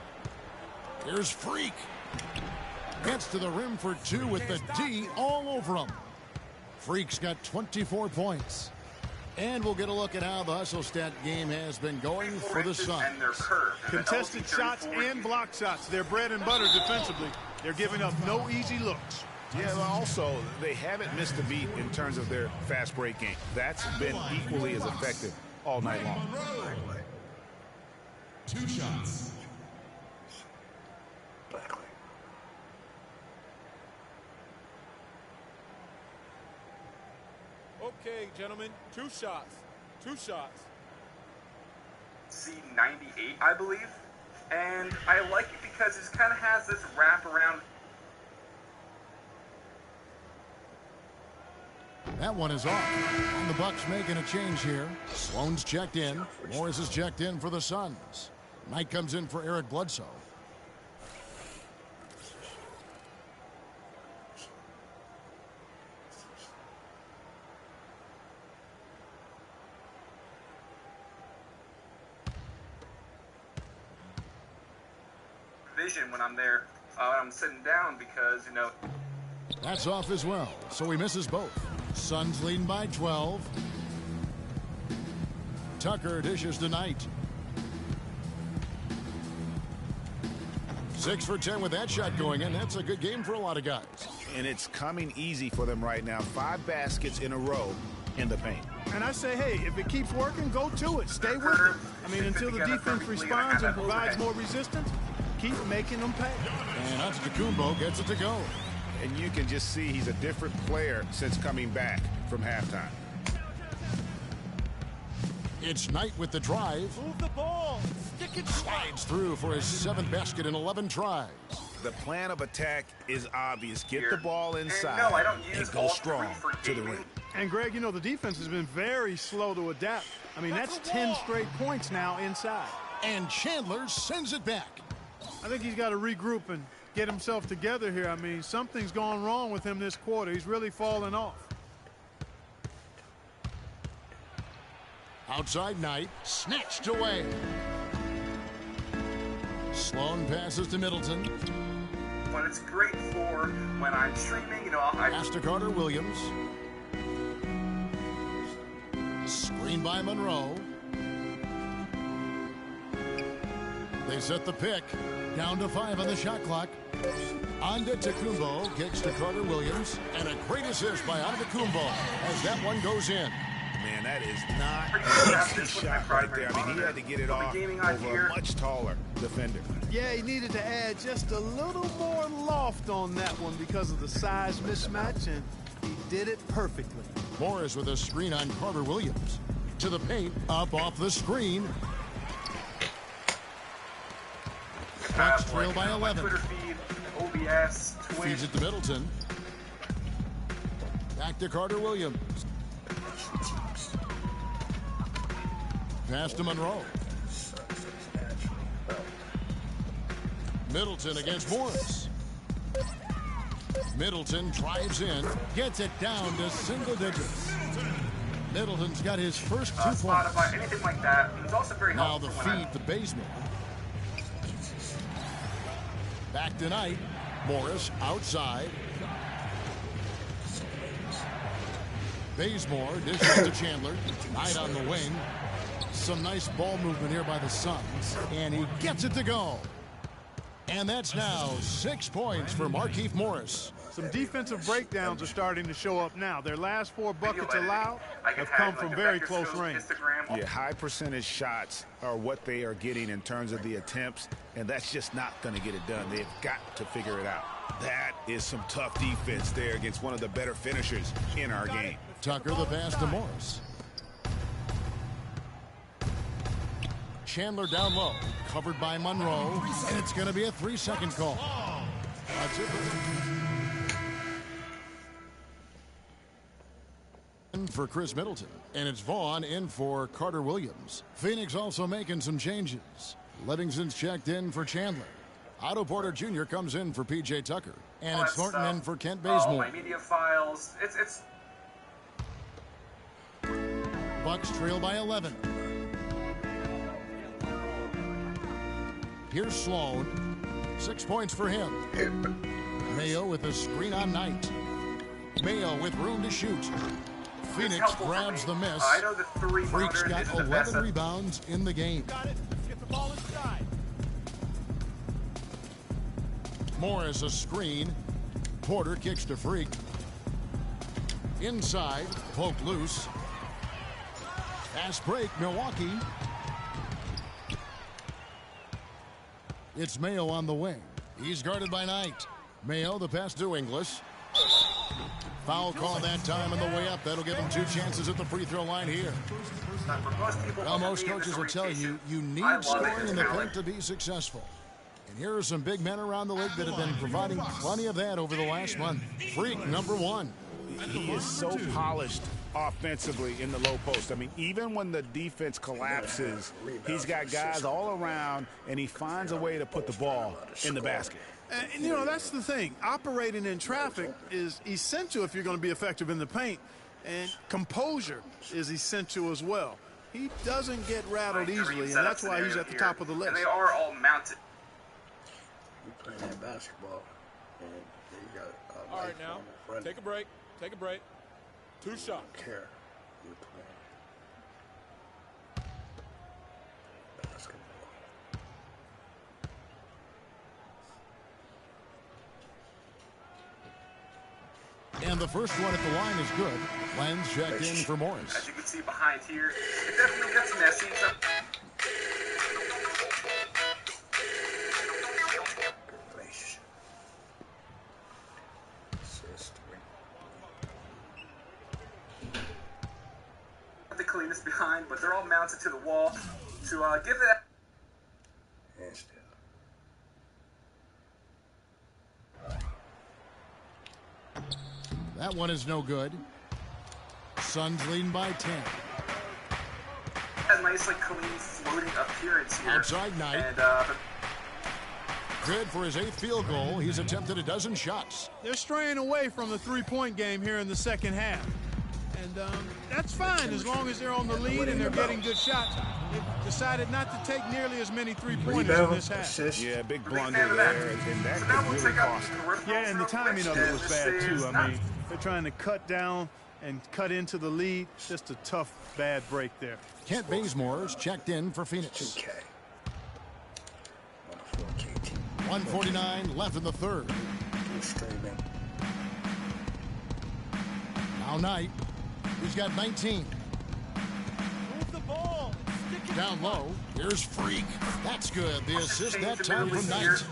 Here's Freak. Gets to the rim for 2 with the D all over him. Freak's got 24 points. And we'll get a look at how the hustle stat game has been going for the Suns. Contested shots and block shots. They're bread and butter defensively. They're giving up no easy looks. Yeah, but also, they haven't missed a beat in terms of their fast break game. That's been equally as effective all night long. 2 shots. Okay, gentlemen, 2 shots. 2 shots. C98, I believe. And I like it because it kind of has this wraparound. That one is off. And the Bucks making a change here. Sloan's checked in. Morris is checked in for the Suns. Knight comes in for Eric Bledsoe. Vision when I'm there, I'm sitting down because, you know. That's off as well, so he misses both. Suns leading by 12. Tucker dishes to Knight. 6 for 10 with that shot going in. That's a good game for a lot of guys. And it's coming easy for them right now. 5 baskets in a row in the paint. And I say, hey, if it keeps working, go to it. Stay with it. I mean, until the defense responds and provides more resistance, keep making them pay. And Antetokounmpo gets it to go. And you can just see he's a different player since coming back from halftime. It's Knight with the drive. Move the ball. Stick it. Slides through for his 7th basket in 11 tries. The plan of attack is obvious. Get the ball inside and, no, I don't use and go strong to the rim. And, Greg, you know, the defense has been very slow to adapt. I mean, that's 10 straight points now inside. And Chandler sends it back. I think he's got to regroup and get himself together here. I mean, something's gone wrong with him this quarter. He's really fallen off. Outside Knight, snatched away. Sloan passes to Middleton. But it's great for when I'm streaming, you know, Pass to Carter Williams. Screen by Monroe. They set the pick. Down to 5 on the shot clock. Antetokounmpo kicks to Carter Williams. And a great assist by Antetokounmpo as that one goes in. Man, that is not an easy shot right there. I mean, he had to get it off over a much taller defender. Yeah, he needed to add just a little more loft on that one because of the size mismatch, and he did it perfectly. Morris with a screen on Carter Williams. To the paint, up off the screen. Bucks trail by 11. Twitter feed, OBS, Twitch. Feeds it to Middleton. Back to Carter Williams. pass to Monroe. Middleton against Morris. Middleton drives in, gets it down to single digits. Middleton's got his first 2 points. Anything like that. It's also very now the feed to Bazemore. Back to Knight. Morris outside. Bazemore dishes to Chandler. Knight on the wing. Some nice ball movement here by the Suns. And he gets it to go. And that's now 6 points for Markieff Morris. Some defensive breakdowns are starting to show up now. Their last 4 buckets allowed have come from very close range. Yeah, high percentage shots are what they are getting in terms of the attempts, and that's just not going to get it done. They've got to figure it out. That is some tough defense there against one of the better finishers in our game. Tucker the pass to Morris. Chandler down low, covered by Monroe, and it's going to be a 3-second call. That's it. For Chris Middleton, and it's Vaughn in for Carter Williams. Phoenix also making some changes. Livingston's checked in for Chandler. Otto Porter Jr. comes in for P.J. Tucker, and it's Thornton in for Kent Bazemore. My media files. It's Bucks trail by 11. Here's Sloan. 6 points for him. Mayo with a screen on Knight. Mayo with room to shoot. Phoenix grabs the miss. I know the 3 Freak's got 11 rebounds in the game. Got it. Let's get the ball inside. Morris a screen. Porter kicks to Freak. Inside, poked loose. Fast break, Milwaukee. It's Mayo on the wing. He's guarded by Knight. Mayo the pass to Inglis. Foul call that time on the way up. That'll give him 2 chances at the free throw line here. Well, most coaches will tell you, you need scoring in the paint to be successful. And here are some big men around the league that have been providing plenty of that over the last month. Freak, number 1. He is so polished offensively in the low post. I mean, even when the defense collapses, he's got guys all around, and he finds a way to put the ball in the basket. And, you know, that's the thing. Operating in traffic is essential if you're going to be effective in the paint. And composure is essential as well. He doesn't get rattled easily, and that's why he's at the top of the list. And they are all mounted. We playing that basketball, and you got all right, now, take a break. Take a break. 2 shots. Care. You're playing basketball. And the first one at the line is good. Lenz checked in for Morris. As you can see behind here, it definitely gets messy. The cleanest behind, but they're all mounted to the wall to give it. And still. That one is no good. Suns leading by 10. A nice, clean, floating appearance here. Outside Knight. And, good for his 8th field goal. He's attempted a dozen shots. They're straying away from the 3-point game here in the second half. And that's fine as long as they're on the lead and they're getting good shots. They've decided not to take nearly as many 3-pointers in this half. Yeah, big blunder there, and that could really cost them. Yeah, and the timing of it was bad, too. I mean, they're trying to cut down and cut into the lead. Just a tough, bad break there. Kent Bazemore's checked in for Phoenix. 2K. 1:49 left in the third. Streaming. Now Knight. He's got 19. Move the ball. Down low. Here's Freak. That's good. The assist that time from Knight.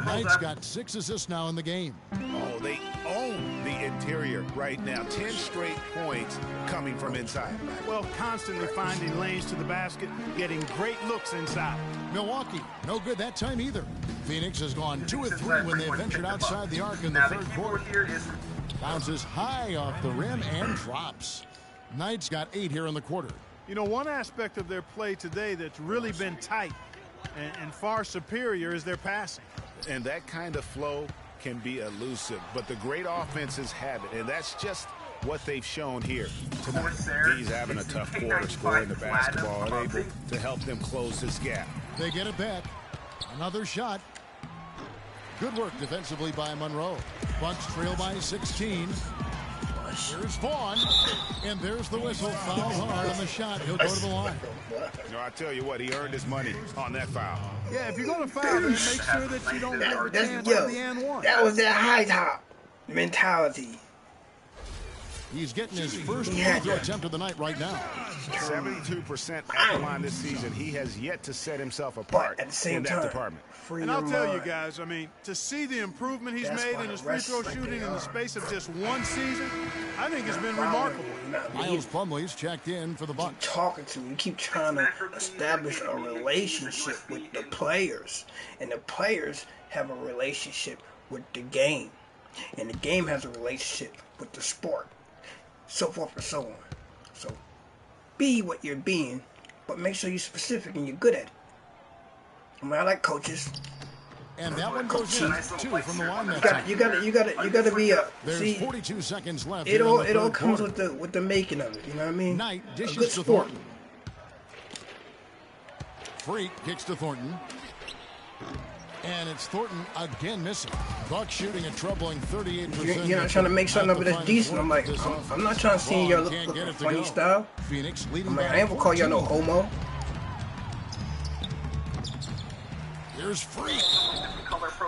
Knight's got 6 assists now in the game. Oh, they own the interior right now. 10 straight points coming from inside. Well, constantly finding lanes to the basket, getting great looks inside. Milwaukee, no good that time either. Phoenix has gone 2 of 3 when they ventured outside the arc in the third quarter. Bounces high off the rim and drops. Knight's got 8 here in the quarter. You know, one aspect of their play today that's really been tight and far superior is their passing. And that kind of flow can be elusive, but the great offenses have it, and that's just what they've shown here tonight. He's having a tough quarter scoring the basketball and able to help them close this gap. They get it back. Another shot. Good work defensively by Monroe. Bucks trail by 16. Here's Vaughn, and there's the whistle. Foul hard on the shot. He'll go to the line. No, I tell you what, he earned his money on that foul. Yeah, if you're going to foul, then make sure that you don't give a chance to the and one. That was that high top mentality. He's getting his first free throw attempt of the night right now. 72% at the line this season. He has yet to set himself apart at the same in that time, department. And I'll tell you guys, I mean, to see the improvement he's made in his free throw shooting in the space of just one season, I think it's been remarkable. Miles Plumlee's checked in for the Bucks. Talking to him, you keep trying to establish a relationship with the players, and the players have a relationship with the game, and the game has a relationship with the sport, so forth and so on. So be what you're being, but make sure you're specific and you're good at it. I mean, I like coaches. And that one goes in, 2 from the line that time. You gotta be a. There's 42 seconds left. It all comes with the making of it. You know what I mean? Knight dishes good to sport. Thornton. Freak kicks to Thornton. And it's Thornton again missing. Bucks shooting a troubling 38%. You're not trying to make something of it that's decent. I'm like, I'm not trying to see y'all look funny style. Phoenix leading I ain't gonna call y'all no homo. Here's Freak.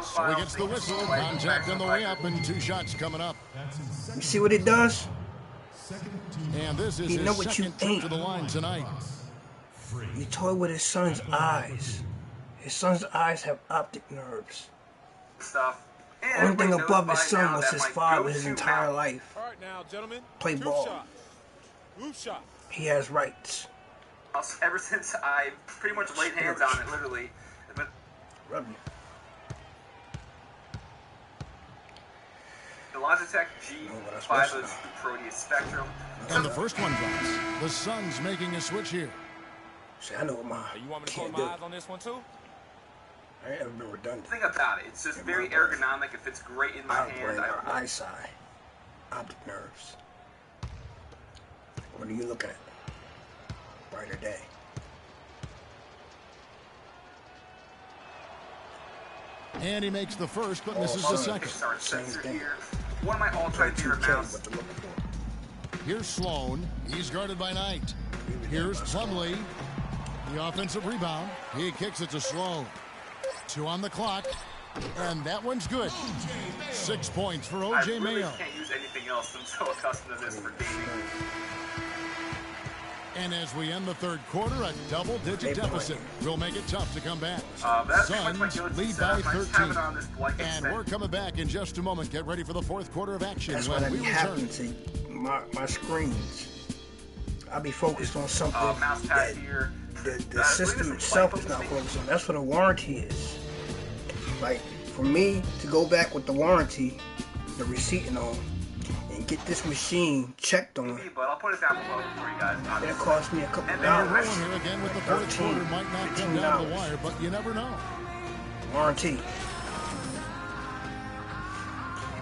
So he gets the whistle. Contact on the way up, and 2 shots coming up. You see what it does? And this is his second trip to the line tonight. He toyed with his son's eyes. His son's eyes have optic nerves. Only thing above his son was his father his entire life. All right, now, gentlemen. Play ball. He has rights. Ever since I pretty much laid hands on it, literally. Rub you. The Logitech G5 is the Proteus Spectrum. And the first one drops. The Suns making a switch here. See, I know what my You want me to close my eyes on this one, too? I ain't ever been redundant. The thing about it, it's just very ergonomic. It fits great in my hand. Our eyesight, optic nerves. What are you looking at? Brighter day. And he makes the first, but misses the second. One of my all-time favorite mounts. Here's Sloan. He's guarded by Knight. Here's Plumlee. The offensive rebound. He kicks it to Sloan. 2 on the clock. And that one's good. 6 points for O.J. Mayo. I can't use anything else. I'm so accustomed to this for gaming. And as we end the third quarter, a double-digit deficit will make it tough to come back. Suns lead by 13. And we're coming back in just a moment. Get ready for the fourth quarter of action. That's what be happening to my screens. I'll be focused on something that the system itself is not focused on. That's what a warranty is. Like, for me to go back with the warranty, the receipt and all, and get this machine checked on, but I'll put it down below for you guys. It'll cost me a couple We're dollars. rolling here again with the fourth quarter. Might not come down to the wire, but you never know. Warranty.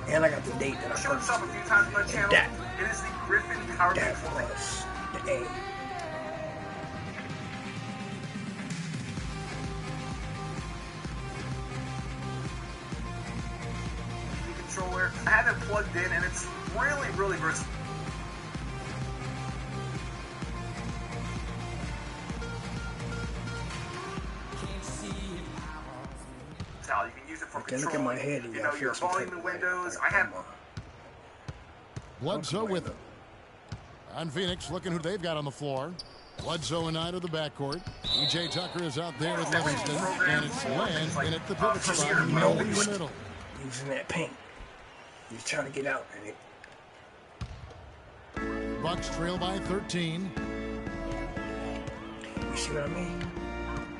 And I got the date that I showed purchased. this up a few times on my channel. That. It is the Griffin Power That Controller. was the A. Controller. I have it plugged in, and it's really, really versatile. You can use it for Okay, look at my head. You know, your volume and windows. I have. Bledsoe with him. On Phoenix, looking who they've got on the floor. Bledsoe and Knight of the backcourt. E.J. Tucker is out there with Livingston. And it's Land in at the pivot spot in the middle. Using that paint. He's trying to get out. Bucks trail by 13. You see what I mean?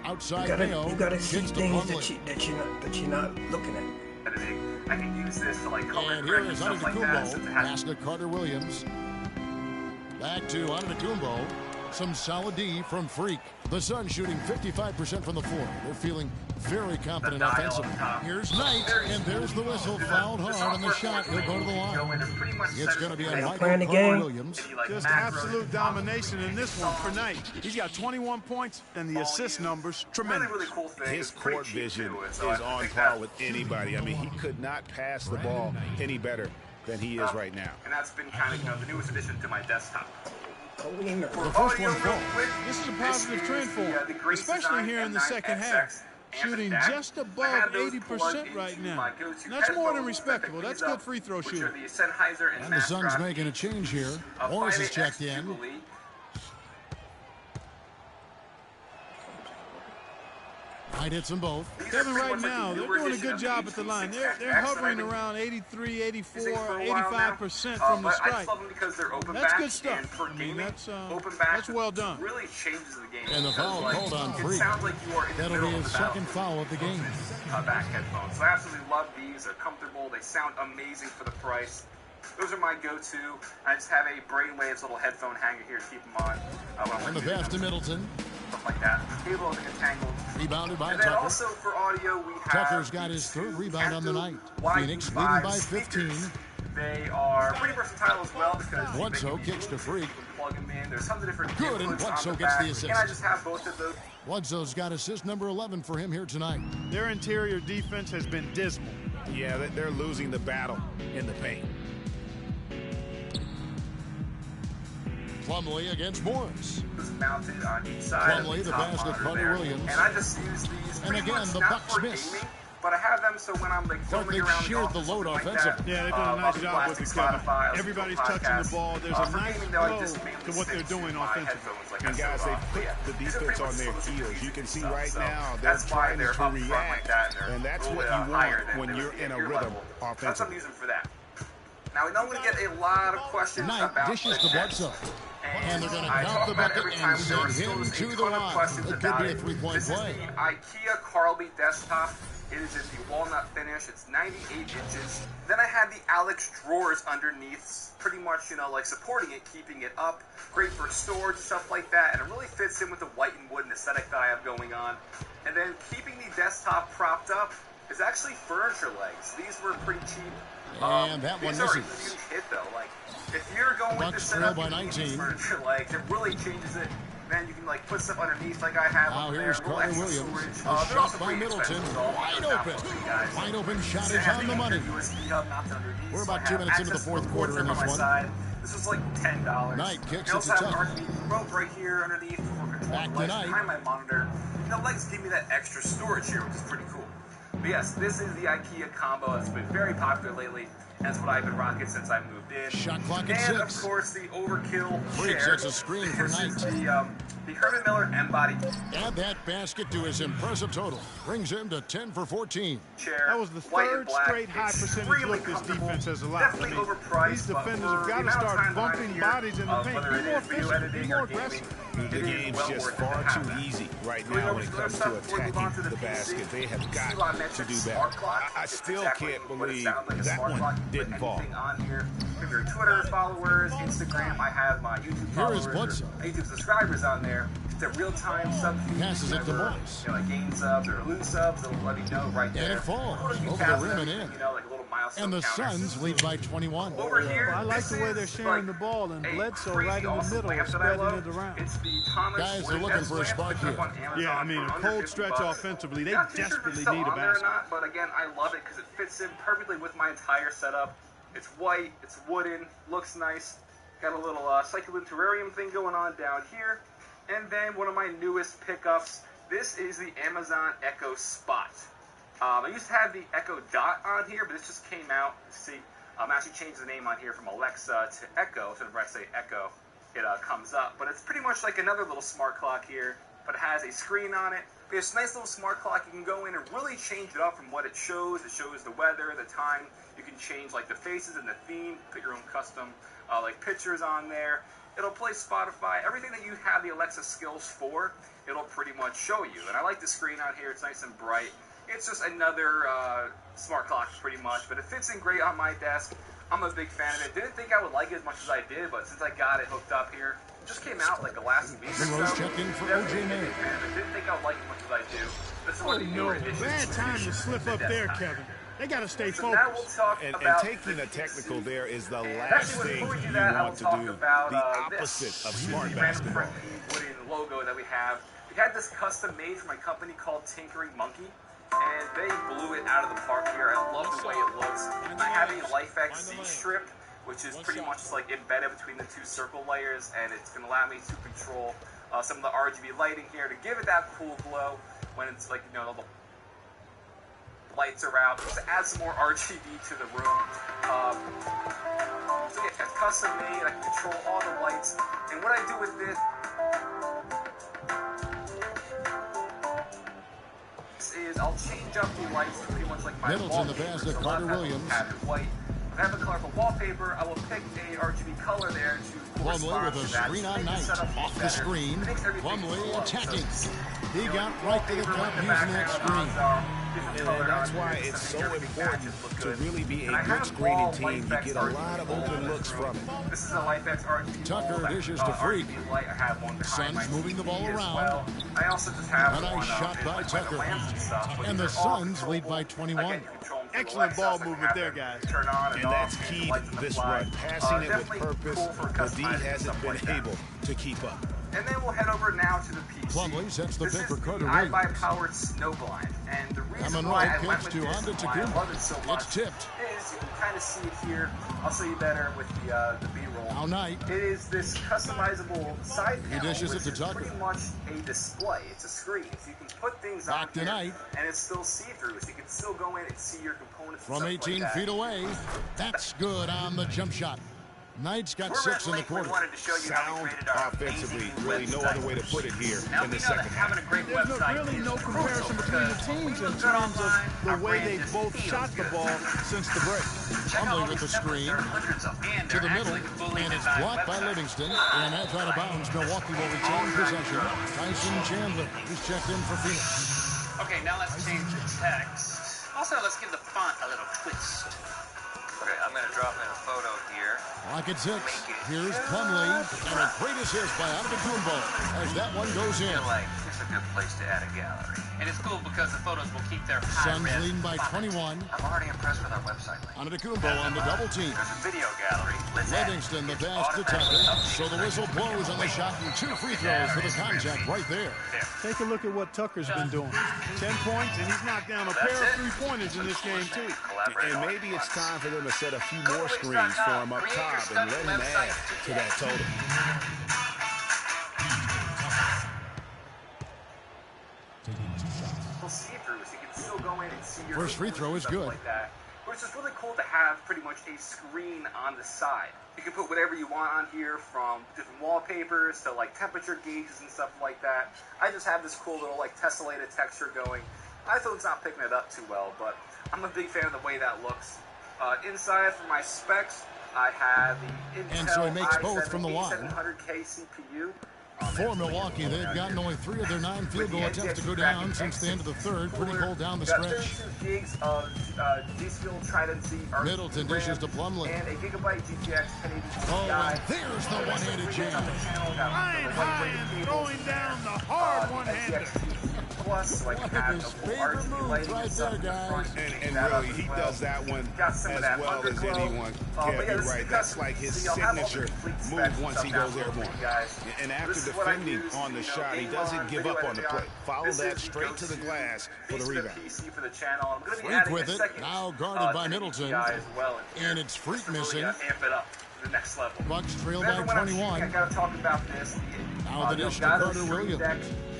Outside you gotta see things that you're not looking at. I can use this to like color and correct here is stuff like that. Antetokounmpo. Pass to Carter Williams. Back to Antetokounmpo. Some solid D from Freak. The Suns shooting 55% from the floor. They're feeling very confident offensively. Here's Knight, and there's the whistle. Fouled hard on the shot. He'll go to the line. It's going to be on Michael Williams. Just absolute domination in this one for Knight. He's got 21 points, and the assist numbers tremendous. His court vision is on par with anybody. I mean, he could not pass the ball any better than he is right now. And that's been kind of the newest addition to my desktop. The first one falls. This is a positive trend for him, especially here in the second half. Shooting just above 80% right now. That's more than respectable. That's good free throw shooting. And the Suns making a change here. Morris is checked in. Knight hits them both. Kevin, right now, they're doing a good job at the line. They're hovering around 83, 84, 85% from the strike. That's good stuff. I mean, that's well done. Really changes the game. And the foul called on Freak. That'll be his second foul of the game. Back headphones. So I absolutely love these. They're comfortable. They sound amazing for the price. Those are my go-to. I just have a Brainwaves little headphone hanger here to keep them on. And the pass to Middleton. Stuff like that. The cable is entangled. Rebounded by and then Tucker. Also for audio, we have Tucker's got his third rebound on the night. Phoenix leading by 15. They are pretty versatile as well because Bledsoe kicks to Freak. Plug them in. There's tons of different good, and Bledsoe gets the assist. And I just have both of those. Bledsoe's got assist number 11 for him here tonight. Their interior defense has been dismal. Yeah, they're losing the battle in the paint. Plumlee against Morris. Mounted on each side. Plumlee, the basket, Buddy Williams. And I just use these. And again, the Bucks miss. Gaming, but I have them so when I'm like filming around sheared the load offensively. Yeah, they're doing a nice job with it, Kevin. Everybody's touching the ball. There's a nice flow to what they're doing offensively. And guys, they put the defense on their heels. You can see right now they're trying to react, and that's what you want when you're in a rhythm offensively. That's what I'm using for that. Now, we know we get a lot of questions about dishes to Bledsoe. And they're going to count the bucket and send him to the line. It could be a three-point play. This is the IKEA Carly desktop. It is in the walnut finish. It's 98 inches. Then I had the Alex drawers underneath, pretty much, like supporting it, keeping it up. Great for storage, stuff like that. And it really fits in with the white and wooden aesthetic that I have going on. And then keeping the desktop propped up is actually furniture legs. These were pretty cheap. And that one misses. These are a huge hit, though. Like, if you're going with the setup, by 19. Furniture legs, it really changes it. Then you can put stuff underneath like I have now over here's there. Carter Williams. Shot by Middleton. Wide open. Wide open shot is on the money. We're about 2 minutes into the fourth quarter in this one. This was like $10. Knight kicks it to Tucker. Rope right here underneath. Back to Knight. Behind my monitor. The legs give me that extra storage here, which is pretty cool. But yes, this is the IKEA combo. It's been very popular lately. That's what I've been rocking since I moved in. Shot clock at 6. And of course the overkill Freak chair. sets a screen for Knight. The Herman Miller M-Body. Add that basket to his impressive total. Brings him to 10 for 14. Chair, that was the third straight high percentage look this defense has allowed. I mean, these defenders have got to start bumping bodies in the paint. Be more efficient, be more aggressive. The game's just far too easy right now when it comes to attacking the basket. They have got to do better. I still can't believe that one didn't fall. On here. Your Twitter followers, Instagram. I have my YouTube followers, YouTube subscribers on there. It's a real-time sub feed. Passes it to Morris. Like game subs or lose subs, it'll let me know right there. And it falls over the rim and in. Like a little milestone and the counters. Suns lead by 21. Over here, I like the way they're sharing the ball, and Bledsoe right in the middle, spreading it around. It's the Thomas guys are looking for a spark here. Yeah, I mean, a cold stretch offensively. They desperately need a basket. But again, I love it because it fits in perfectly with my entire setup. It's white, it's wooden, looks nice. Got a little cycling terrarium thing going on down here. And then one of my newest pickups, this is the Amazon Echo Spot. I used to have the Echo Dot on here, but this just came out. See, I actually changed the name on here from Alexa to Echo. So whenever I say Echo, it comes up. But it's pretty much like another little smart clock here, but it has a screen on it. It's a nice little smart clock. You can go in and really change it up from what it shows. It shows the weather, the time. You can change like the faces and the theme, put your own custom like pictures on there. It'll play Spotify, everything that you have the Alexa skills for, it'll pretty much show you. And I like the screen out here, it's nice and bright. It's just another smart clock pretty much, but it fits in great on my desk. I'm a big fan of it. Didn't think I would like it as much as I did, but since I got it hooked up here, it just came out like the last week or so. Monroe's checking for OJ Mayo. Didn't think I would like it as much as I do. This is one of the newer editions. Bad time to slip up there, Kevin. They got to stay focused. Now we'll talk And about taking a technical there is the last Actually, thing before we you do that, I will want to talk do. about The this. opposite of smart The random basketball. wooden logo that we have. We had this custom made from a company called Tinkering Monkey, and they blew it out of the park here. I love the way it looks. I have a LifeXC strip, which is pretty much just like embedded between the two circle layers, and it's going to allow me to control some of the RGB lighting here to give it that cool glow when it's like, you know, the lights are out, just to add some more RGB to the room. So yeah, it's custom made. I can control all the lights, and what I do with this is I'll change up the lights to pretty much like my Middleton, the pass to Carter Williams. White. If I have a colorful wallpaper, I will pick a RGB color there to Plumlee with a screen on Knight. Off the screen. Plumlee attacking. He got right to the cup using that screen. And that's why it's so important to really be a good screening team. You get a lot of open looks from it. This is a LifeX RGB. Tucker dishes to Freak. I have one behind Suns my moving the ball TV as around. well. I also just have A nice one shot by like Tucker. the lamps and stuff, but And the these are all Suns lead by 21. Again, you control them through Excellent the ball lights, so I can movement have there, them guys. Turn on And off, that's key lights on to the this fly. run. Passing it with Definitely purpose. cool for The D customizing and hasn't stuff been like that. able to keep up. And then we'll head over now to the PC. Plumlee sets the This pick is for Carter the Williams. iBuy-powered snowblind, and the reason Monroe why I went kicks with to this, Antetokounmpo. why I love it so much, It's tipped. is you can kind of see it here. I'll show you better with the B-roll. Now Knight. It is this customizable side panel, dishes it which to is Tucker. pretty much a display. It's a screen, so you can put things Back on to here, Knight. and it's still see-through, so you can still go in and see your components and From stuff 18 like that. feet away. That's good on the jump shot. Knight's got 6 in the quarter. We wanted to show you how we Sound created our offensively. amazing Really no website. other way to put it here Now in we the know that second having half. a great There's website really is no crucial comparison between the because teams when we in look good terms online, of our the way brand they just both feels shot the good. ball since the break. Check out all Plumlee with the these templates. screen. There are hundreds of them, and To the they're middle, actually fully and it's designed blocked by websites. Livingston, and that's out of bounds. Milwaukee will retain possession. Tyson Chandler is checked in for Phoenix. Okay, now let's change the text. Also, let's give the font a little twist. Okay, I'm going to drop in a photo here. Clock at 6. Here's Plumlee, and a great assist by Antetokounmpo as that one goes in. I feel like it's a good place to add a gallery. And it's cool because the photos will keep their high Suns res leading by font. 21. I'm already impressed with our website link. Antetokounmpo on the double team. There's a video gallery. Let's add it. Livingston, the It's pass to automatically Tucker. updated. So the whistle blows on the shot and 2 free throws for the contact right there. Take a look at what Tucker's been doing. 10 points, and he's knocked down a pair of three-pointers in this game, too. And maybe it's time for them to set a few more screens for him up top and let him add to that total. See-through, so you can still go in and see your First free throw is stuff good. like that. But it's just really cool to have pretty much a screen on the side. You can put whatever you want on here, from different wallpapers to like temperature gauges and stuff like that. I just have this cool little like tessellated texture going. iPhone's not picking it up too well, but I'm a big fan of the way that looks. Inside for my specs, I have the Intel And so he makes both from the line. i7-8700K CPU. For Milwaukee, they've gotten only 3 of their 9 field goal attempts to go down since the end of the third. Pretty cold down the Got stretch. 32 gigs of G-Skill Trident Z RGB Middleton dishes to RAM Plumlee. and a gigabyte GTX 1080 Ti. Oh, and there's the one-handed jam. Flying high and throwing down the hard one-hander. Plus, so I can One of have his the full favorite RGB moves lighting right and stuff there, in the guys. front. And That up really, as he well. does that one Got some as of that well as underglow. anyone. But Yeah, yeah, you're this is right. the That's custom. like his See, I'll have all the signature complete specs move and once he stuff goes down below airborne. for you guys. And This after is what I defending use, on the you know, shot, he game doesn't on, give video up on the editing play. Follow This that is the straight to the go-to glass for the piece rebound. PC for the channel. I'm going to be Freak adding with a it, second, now guarded by 1080 Middleton. Ti as well in here, And it's Freak just to really, missing. amp it up to the next level. Bucks trail by Remember when I'm 21. shooting, I got to talk about this. Now the dish to Elgato Carter Stream Williams. Deck.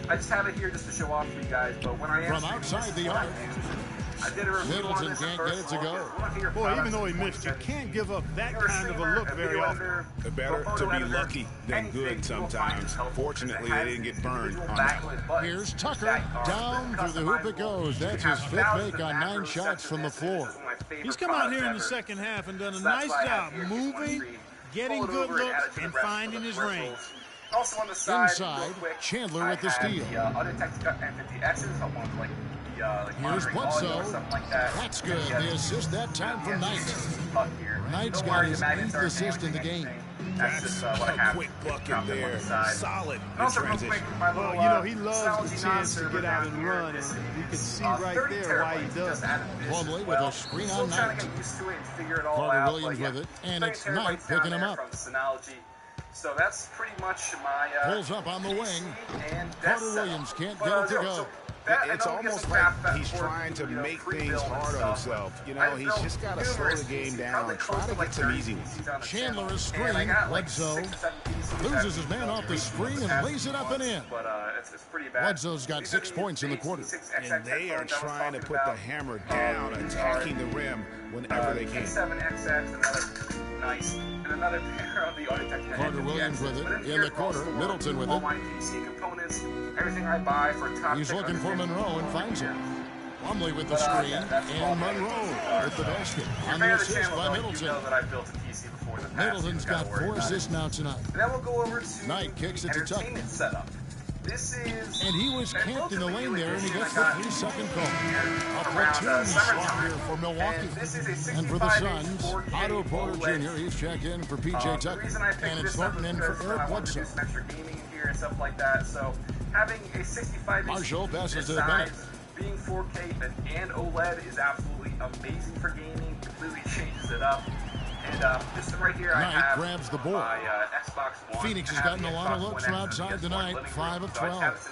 I just have it here just to show off for you guys, but when I am From streaming, outside this is the what I arc. do. I did a review Middleton on this can't first get it to look. go. One of your Boy, products even though he is missed, you 2017. can't give up that You're a kind of a streamer, look very video often. editor, Better photo to be editor, lucky than anything good you will find sometimes. is helpful Fortunately, because it they didn't has get burned individual on that backlit buttons Here's Tucker. that are Down through the hoop it goes. That's his 5th make on 9 shots from the floor. He's come out here in the second half and done a nice job moving, getting good looks, and finding his range. Also on the side, Inside, real quick, Chandler with the steal. I have the undetected cut M50X's. I want to like Here's Bledsoe. That's good. The assist that time from Knight. Knight's got his 8th assist in the game. That's a quick bucket there. Solid in transition. Well, you know, he loves the chance to get out and run, and you can see right there why he does. Plumlee with a screen on Knight. Carter Williams with it, and it's Knight picking him up. So that's pretty much my... Pulls up on the wing. Carter Williams can't get it to go. It's almost like he's trying to make things hard on himself. You know, he's just got to slow the game down and try to get some easy ones. Chandler is screen. Bledsoe loses his man off the screen and lays it up and in. Bledsoe's got 6 points in the quarter. And they are trying to put the hammer down, attacking the rim whenever they can. 7XX, nice. And another pair of the Carter Williams with it in the corner. Middleton with it. My PC components, everything I buy for top. He's looking for Monroe and finds him. Plumlee with the screen, and Monroe with the basket. On the assist by Middleton. Middleton's got 4 assists now tonight. Then we'll go over to Knight kicks it to Tuck. Setup. This is... And he was camped in the lane there, and he gets the 3-second call. A platoon slot here for Milwaukee. And for the Suns, Otto Porter Jr., he's checked in for P.J. Tucker. And it's Thornton in for Eric Bledsoe. And stuff like that. So having a 65-inch Marshall passes to Bennett. Being 4K and OLED is absolutely amazing for gaming. Completely changes it up. And this right here, Knight I have grabs the board. my Xbox One. Phoenix has gotten a lot of looks from outside tonight. 5 of 12.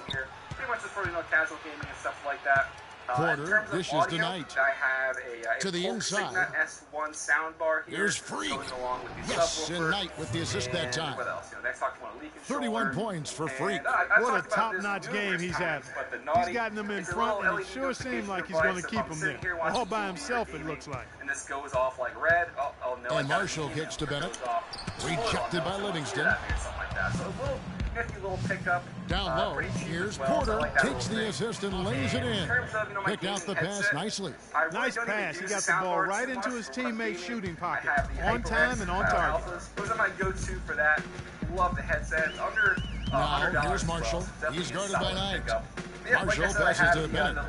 Pretty much just for casual gaming and stuff like that. Porter dishes to Knight. I have a to the inside. Sigma S1 soundbar here. Here's Freak. Yes, and Knight with the assist that time. What else? 31 points for Freak. What a top-notch game he's having. He's gotten them in front, and it sure seems like he's going to keep them there. All by himself, it looks like. And this goes off like red. Oh no. And Marshall kicks to Bennett. Rejected by Livingston. Nifty little pickup. Down low, here's Porter, takes the assist and lays it in. Picked out the pass nicely. Nice pass. He got the ball right into his teammate's shooting pocket. On time and on target. Those are my go-to for that. Love the headset. Under now, here's Marshall. He's guarded by Knight. Marshall passes to Bennett.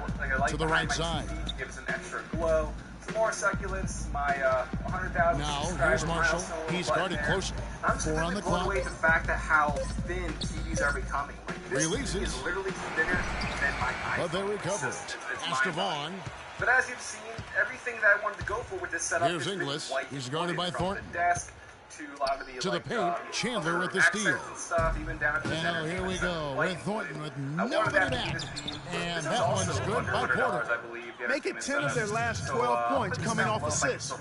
To the right side. Gives an extra glow. Some more succulents. My 100,000. Now, here's Marshall. He's guarded closely. 4 on the clock. The fact that how thin TVs are becoming. This releases. Is literally thinner than my iPhone. But they recover. Estevon. But as you've seen, everything that I wanted to go for with this setup here's is Inglis. white. He's guarded by Thornton. Desk to a lot of the paint. Chandler with the steal. Stuff, even down to and here we go with Thornton with nobody back. And that one's good by Porter. Make it 10 of their last 12 points coming off assists. You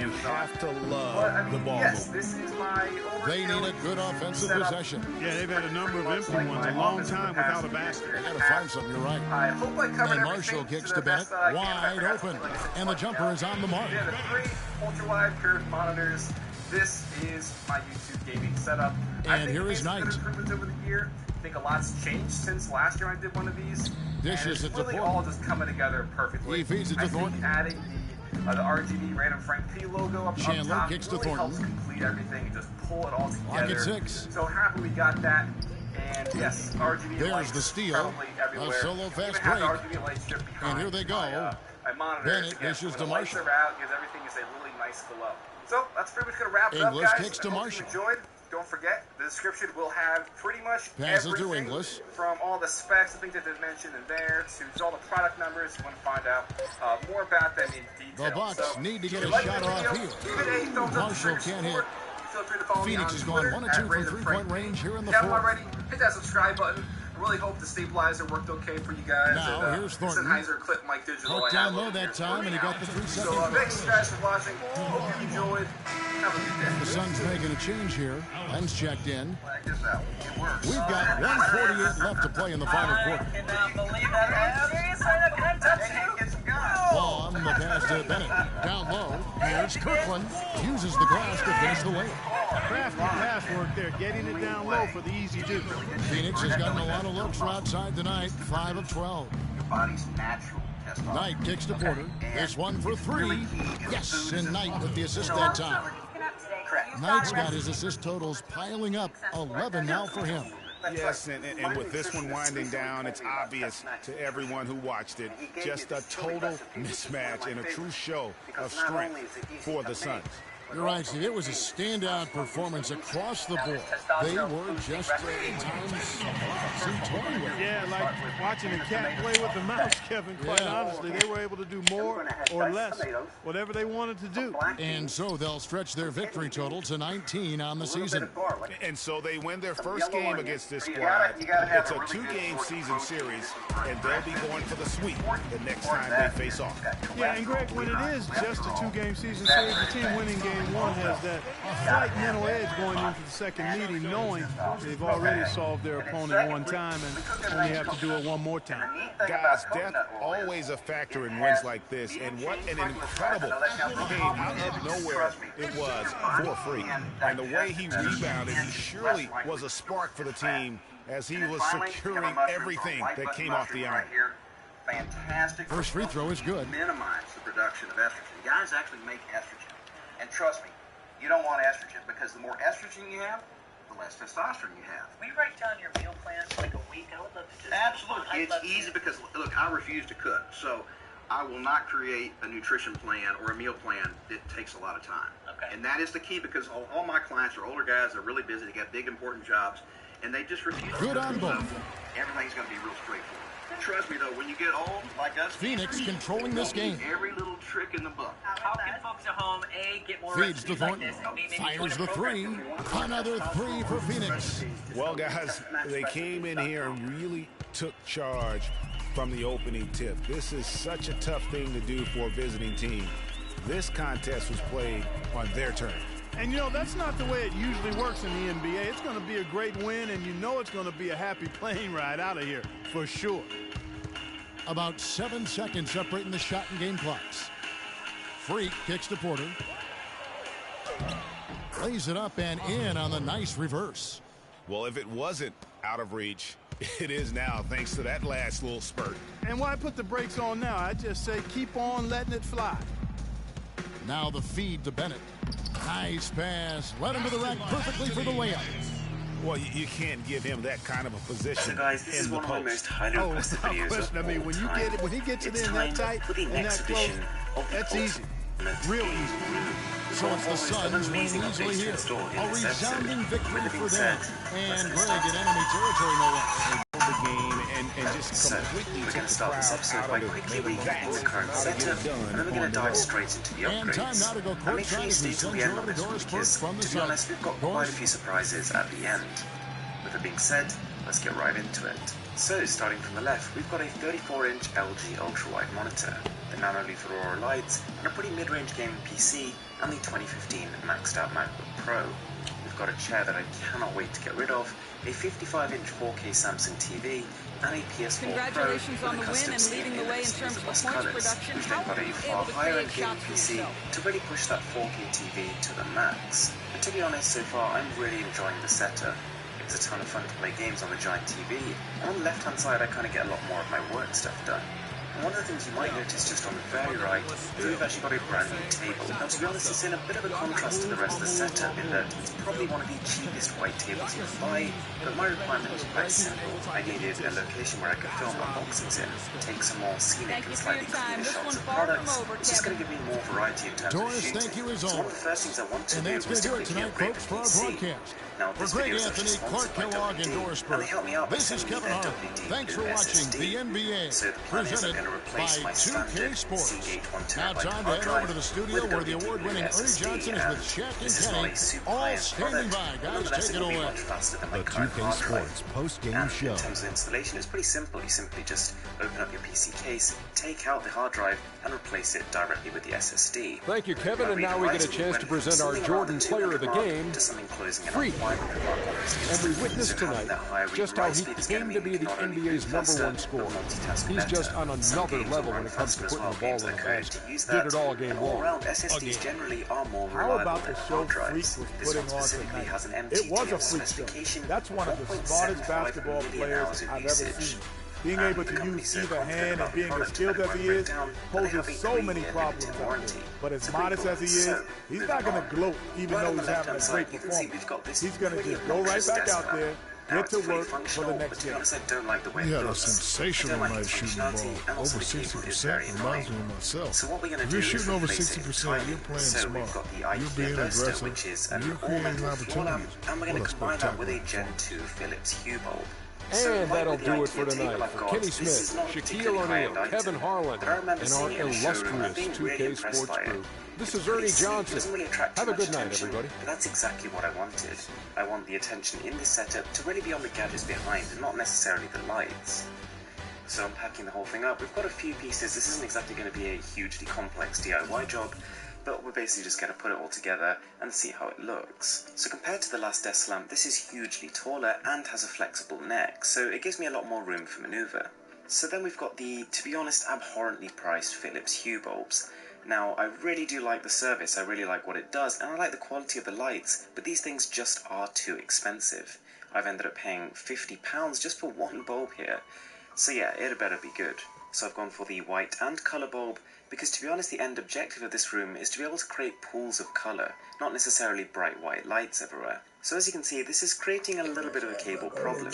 have to love the ball movement. They need a good offensive possession. Yeah, they've had a number of empty ones a long time without a basket. They got to find something, you're right. And Marshall kicks to Bennett, wide open. And the jumper is on the mark. Yeah, the 3 ultra-wide curved monitors. This is my YouTube gaming setup. And here is Knight. Improvements over the year. I think a lot's changed since last year I did one of these. Dishes it to Thornton. Really all just coming together perfectly. He feeds it to Thornton. Adding the RGB Random Frank P logo up Chandler top kicks really to Thornton. Helps complete everything and just pull it all together. Lock at 6. So happy we got that. And yes, RGB There's lights the steal. A solo fast break. And here they go. Bennett dishes to Marshall. Gives everything is a really nice glow. So that's pretty much going to wrap it up, Inglis guys. kicks to Marshall. Enjoyed. Don't forget, the description will have pretty much passes everything to Inglis. From all the specs, the things that they've mentioned in there, to all the product numbers. You want to find out more about them in detail. The Bucks need to get a like shot off here. Marshall can't hit. Phoenix has gone 1 of 2 from 3-point range here in the 4th. Already, hit that subscribe button. I really hope the stabilizer worked okay for you guys. Now, here's Thornton. Sennheiser clip mic digital. Hooked down low that time, and he got the 3-second. So, thanks guys for watching. Hope you enjoyed. Have a good day. The Suns making a change here. Len's checked in. It works. We've got 1:48 left to play in the final quarter. I cannot believe that. Long, the pass to Bennett. Down low, here's Kirkland. Uses the glass to finish the layup. Crafty pass work there, getting it down low for the easy deuce. Phoenix has gotten a lot of looks from outside tonight. 5 of 12. Your body's natural. Knight kicks to Porter. This one for 3. Yes, and Knight with the assist that time. Knight's got his assist totals piling up. 11 now for him. Yes, and with this one winding down, it's obvious to everyone who watched it. Just a total mismatch and a true show of strength for the Suns. You're right, Steve. It was a standout performance across the board. They were just at times some toying with it. Yeah, like watching a cat play with the mouse, Kevin, quite honestly. They were able to do more or less, whatever they wanted to do. And so they'll stretch their victory total to 19 on the season. And so they win their first game against this squad. It's a two-game season series, and they'll be going for the sweep the next time they face off. Yeah, and Greg, when it is just a two-game season series, the team winning game one has that slight mental edge going into the second meeting, knowing they've already solved their opponent one time and only have to do it one more time. Guys, death always a factor in wins like this, and what an incredible game out of nowhere it was for free. And the way he rebounded, he surely was a spark for the team as he was securing everything that came off the iron. Fantastic. First free throw is good. Minimize the production of estrogen. Guys actually make estrogen. And trust me, you don't want estrogen, because the more estrogen you have, the less testosterone you have. Will you write down your meal plans for like a week? I would love to just... Absolutely. It's easy because, look, I refuse to cook. So I will not create a nutrition plan or a meal plan that takes a lot of time. Okay. And that is the key, because all my clients are older guys. They're really busy. They got big, important jobs. And they just refuse to cook. Good on both. Everything's going to be real straightforward. Trust me, though, when you get old, like us, Phoenix controlling this game. Every little trick in the book. How can folks at home, A, get more Feeds to recipes like Thornton. this, and B, maybe Fires join the a program? three. Another three for Phoenix. Well, guys, they came in here and really took charge from the opening tip. This is such a tough thing to do for a visiting team. This contest was played on their turn. And, you know, that's not the way it usually works in the NBA. It's going to be a great win, and you know it's going to be a happy plane ride out of here, for sure. About 7 seconds separating the shot and game clocks. Freak kicks to Porter. Lays it up and in on the nice reverse. Well, if it wasn't out of reach, it is now, thanks to that last little spurt. And why put the brakes on now? I just say keep on letting it fly. Now the feed to Bennett. Nice pass. Led him to the rack perfectly for the layup. Well, you can't give him that kind of a position. So guys, this is one of my most highly requested videos question. of I mean, when you get it, when he gets it in that tight, for the and that exhibition close, of the that's easy, real easy. So it's the Suns winning easily here. A resounding victory for them. And Greg in enemy territory, no less. The game and just completely we're going to start this episode by quickly recapping the current setup, and then we're going to dive straight into the And time now to go upgrades. And make sure you courtside as we stay till send the you end over on to this one, Doris Burke because from the to be honest, we've got Suns. quite a few surprises at the end. With that being said, let's get right into it. So, starting from the left, we've got a 34-inch LG ultra-wide monitor, the nano lethal Aurora lights, and a pretty mid-range gaming PC, and the 2015 maxed-out MacBook Pro. We've got a chair that I cannot wait to get rid of, a 55-inch 4K Samsung TV, and a PS4 Congratulations Pro on the with a win custom and leading the way in CMYK terms of Lost points Colours. production. We've How then got were a you far able to higher-end create gaming shots for PC yourself? to really push that 4K TV to the max. And to be honest, so far I'm really enjoying the setup. It's a ton of fun to play games on the giant TV, and on the left-hand side I kind of get a lot more of my work stuff done. And one of the things you might notice just on the very right is that we've actually got a brand new table. Now to be honest, it's in a bit of a contrast to the rest of the setup in that it's probably one of the cheapest white tables you can buy, but my requirement was quite simple. I needed a location where I could film unboxings in, take some more scenic and slightly cleaner shots of products. It's just going to give me more variety in terms of Doris, shooting. thank you as So one of always. the first things I want to And do that's was going to do to it quickly tonight, upgrade folks, the for our PC. broadcast. Now, For this Greg video is Anthony, actually Clark sponsored by Kellogg, and WD, Doris and Burke. they help me out by This is sending me Kevin their Harlan. WD Thanks for through watching SSD. the NBA, So the plan is I'm presented going to by replace my 2K standard Sports. Seagate 1 Now terabyte time to hard head drive over to the studio with where the WD award-winning Ernie SSD, Johnson is with Shaq and this is not Kenny, a super all high-end standing product, by. but Guys, nonetheless take it it will be away. much faster than my The current 2K hard drive. Sports post-game And show. in terms of installation, it's pretty simple. You simply just open up your PC case, take out the hard drive, and replace it directly with the SSD. Thank you, Kevin, and now we get a chance to present our Jordan Player of the Game, Freak. And we witness tonight just how he came to be the NBA's #1 scorer. He's just on another level when it comes to putting the ball in the basket. Did it all game long. SSDs generally are more How reliable about than the show hard Freak drives. was This one putting on specifically tonight? has an It was a MTTF freak show. specification, That's one of the smartest 4.75 basketball million players hours of I've ever usage. seen. Being able to use either hand and being as skilled as he is poses so many problems out there. But as modest as he is, he's not going to gloat even though he's having a great performance. He's going to just go right back out there, Get to work for the next game. I don't like the way He it had a looks. sensational night shooting the ball. Over 60% reminds me of myself. If you're shooting over 60%, you're playing smart. You're being aggressive. And you're creating opportunities. And we're going to combine that with a Gen 2 Philips Hue bulb. And that'll do it for tonight. For Kenny Smith, Shaquille O'Neal, Kevin Harlan, and our illustrious 2K Sports crew, this is Ernie Johnson. Have a good night, everybody. But that's exactly what I wanted. I want the attention in this setup to really be on the gadgets behind and not necessarily the lights. So unpacking the whole thing up, we've got a few pieces. This isn't exactly going to be a hugely complex DIY job, but we're basically just going to put it all together and see how it looks. So compared to the last desk lamp, this is hugely taller and has a flexible neck, so it gives me a lot more room for maneuver. So then we've got the, to be honest, abhorrently priced Philips Hue bulbs. Now, I really do like the service, I really like what it does, and I like the quality of the lights, but these things just are too expensive. I've ended up paying £50 just for one bulb here. So yeah, it had better be good. So I've gone for the white and colour bulb, because to be honest, the end objective of this room is to be able to create pools of colour, not necessarily bright white lights everywhere. So as you can see, this is creating a little bit of a cable problem.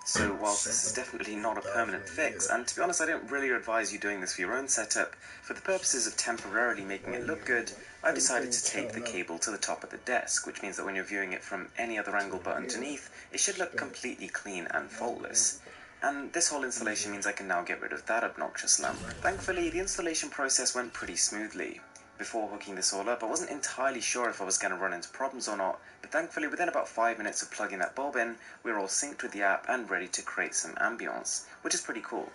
So whilst this is definitely not a permanent fix, and to be honest I don't really advise you doing this for your own setup, for the purposes of temporarily making it look good, I've decided to tape the cable to the top of the desk, which means that when you're viewing it from any other angle but underneath, it should look completely clean and faultless. And this whole installation means I can now get rid of that obnoxious lamp. Thankfully, the installation process went pretty smoothly. Before hooking this all up, I wasn't entirely sure if I was going to run into problems or not, but thankfully within about 5 minutes of plugging that bulb in, we were all synced with the app and ready to create some ambience, which is pretty cool.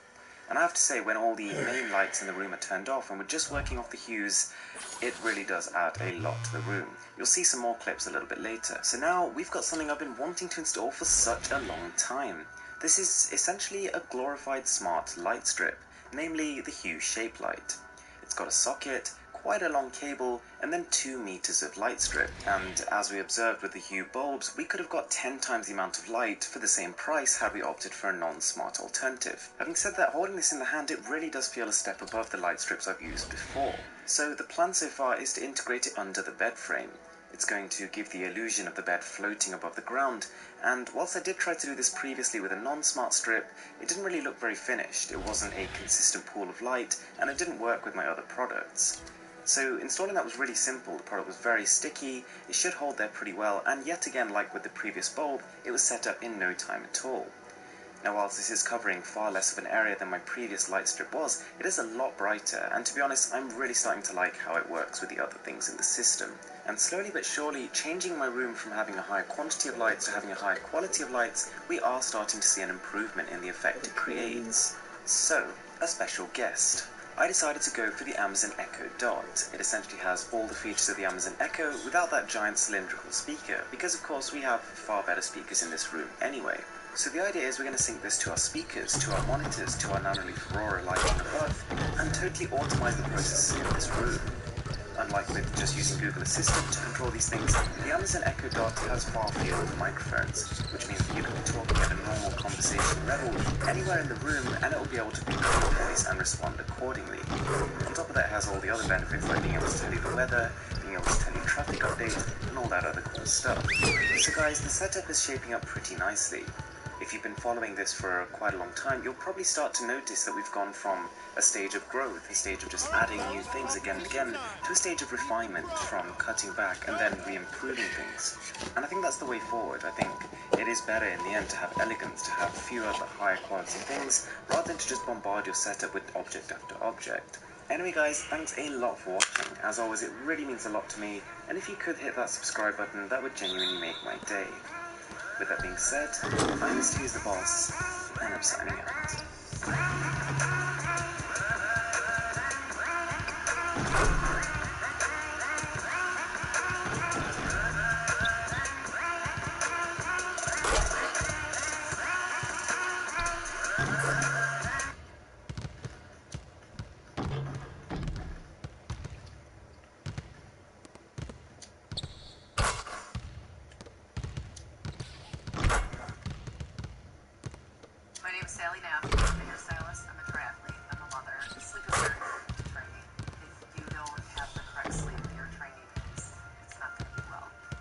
And I have to say, when all the main lights in the room are turned off and we're just working off the hues, it really does add a lot to the room. You'll see some more clips a little bit later. So now we've got something I've been wanting to install for such a long time. This is essentially a glorified smart light strip, namely the Hue Shape Light. It's got a socket, quite a long cable, and then 2 meters of light strip. And as we observed with the Hue bulbs, we could have got 10 times the amount of light for the same price had we opted for a non-smart alternative. Having said that, holding this in the hand, it really does feel a step above the light strips I've used before. So the plan so far is to integrate it under the bed frame. It's going to give the illusion of the bed floating above the ground, and whilst I did try to do this previously with a non-smart strip, it didn't really look very finished. It wasn't a consistent pool of light, and it didn't work with my other products. So installing that was really simple. The product was very sticky, it should hold there pretty well, and yet again, like with the previous bulb, it was set up in no time at all. Now whilst this is covering far less of an area than my previous light strip was, it is a lot brighter, and to be honest, I'm really starting to like how it works with the other things in the system. And slowly but surely, changing my room from having a higher quantity of lights to having a higher quality of lights, we are starting to see an improvement in the effect it creates. So, a special guest. I decided to go for the Amazon Echo Dot. It essentially has all the features of the Amazon Echo without that giant cylindrical speaker, because of course we have far better speakers in this room anyway. So the idea is we're going to sync this to our speakers, to our monitors, to our Nanoleaf Aurora lighting above, and totally automize the processes in this room. Unlike with just using Google Assistant to control these things, the Amazon Echo Dot has far-field microphones, which means that you can be talking at a normal conversation level anywhere in the room, and it will be able to pick up your voice and respond accordingly. On top of that, it has all the other benefits like being able to tell you the weather, being able to tell you traffic updates, and all that other cool stuff. So guys, the setup is shaping up pretty nicely. If you've been following this for quite a long time, you'll probably start to notice that we've gone from a stage of growth, a stage of just adding new things again and again, to a stage of refinement, from cutting back and then re-improving things. And I think that's the way forward. I think it is better in the end to have elegance, to have fewer but higher quality things, rather than to just bombard your setup with object after object. Anyway guys, thanks a lot for watching. As always, it really means a lot to me, and if you could hit that subscribe button, that would genuinely make my day. With that being said, I'm Mr. Who's the Boss, and I'm signing out.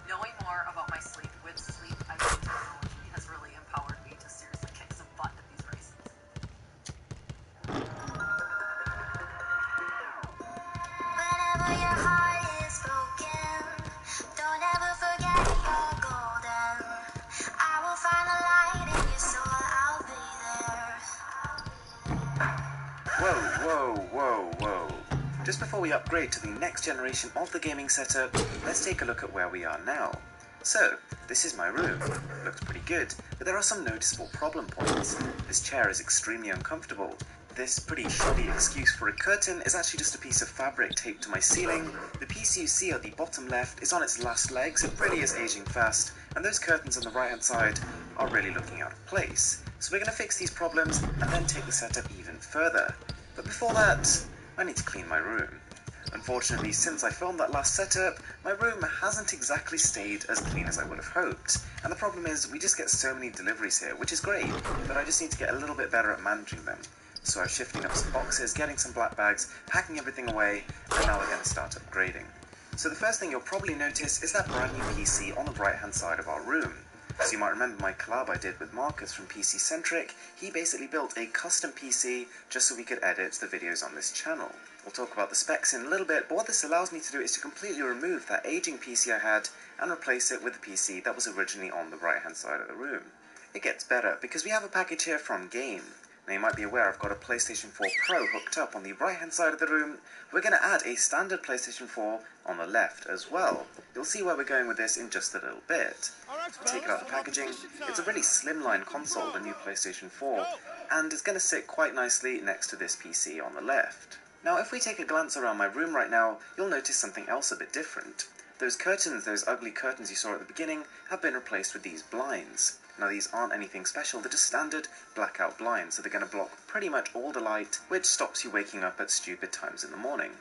Knowing more about my sleep with sleep ID technology has really empowered whoa. Just before we upgrade to the next generation of the gaming setup, let's take a look at where we are now. So, this is my room. Looks pretty good, but there are some noticeable problem points. This chair is extremely uncomfortable. This pretty shoddy excuse for a curtain is actually just a piece of fabric taped to my ceiling. The PC you see at the bottom left is on its last legs, it really is aging fast, and those curtains on the right hand side are really looking out of place. So we're going to fix these problems and then take the setup even further. But before that, I need to clean my room. Unfortunately, since I filmed that last setup, my room hasn't exactly stayed as clean as I would have hoped. And the problem is, we just get so many deliveries here, which is great, but I just need to get a little bit better at managing them. So I'm shifting up some boxes, getting some black bags, packing everything away, and now we're going to start upgrading. So the first thing you'll probably notice is that brand new PC on the right hand side of our room. As you might remember my collab I did with Marcus from PC Centric, he basically built a custom PC just so we could edit the videos on this channel. We'll talk about the specs in a little bit, but what this allows me to do is to completely remove that aging PC I had and replace it with the PC that was originally on the right hand side of the room. It gets better because we have a package here from Game. Now you might be aware I've got a PlayStation 4 Pro hooked up on the right hand side of the room. We're going to add a standard PlayStation 4 on the left as well. You'll see where we're going with this in just a little bit. Take out the packaging. It's a really slimline console, the new PlayStation 4, and it's going to sit quite nicely next to this PC on the left. Now if we take a glance around my room right now, you'll notice something else a bit different. Those curtains, those ugly curtains you saw at the beginning, have been replaced with these blinds. Now these aren't anything special, they're just standard blackout blinds, so they're going to block pretty much all the light, which stops you waking up at stupid times in the morning.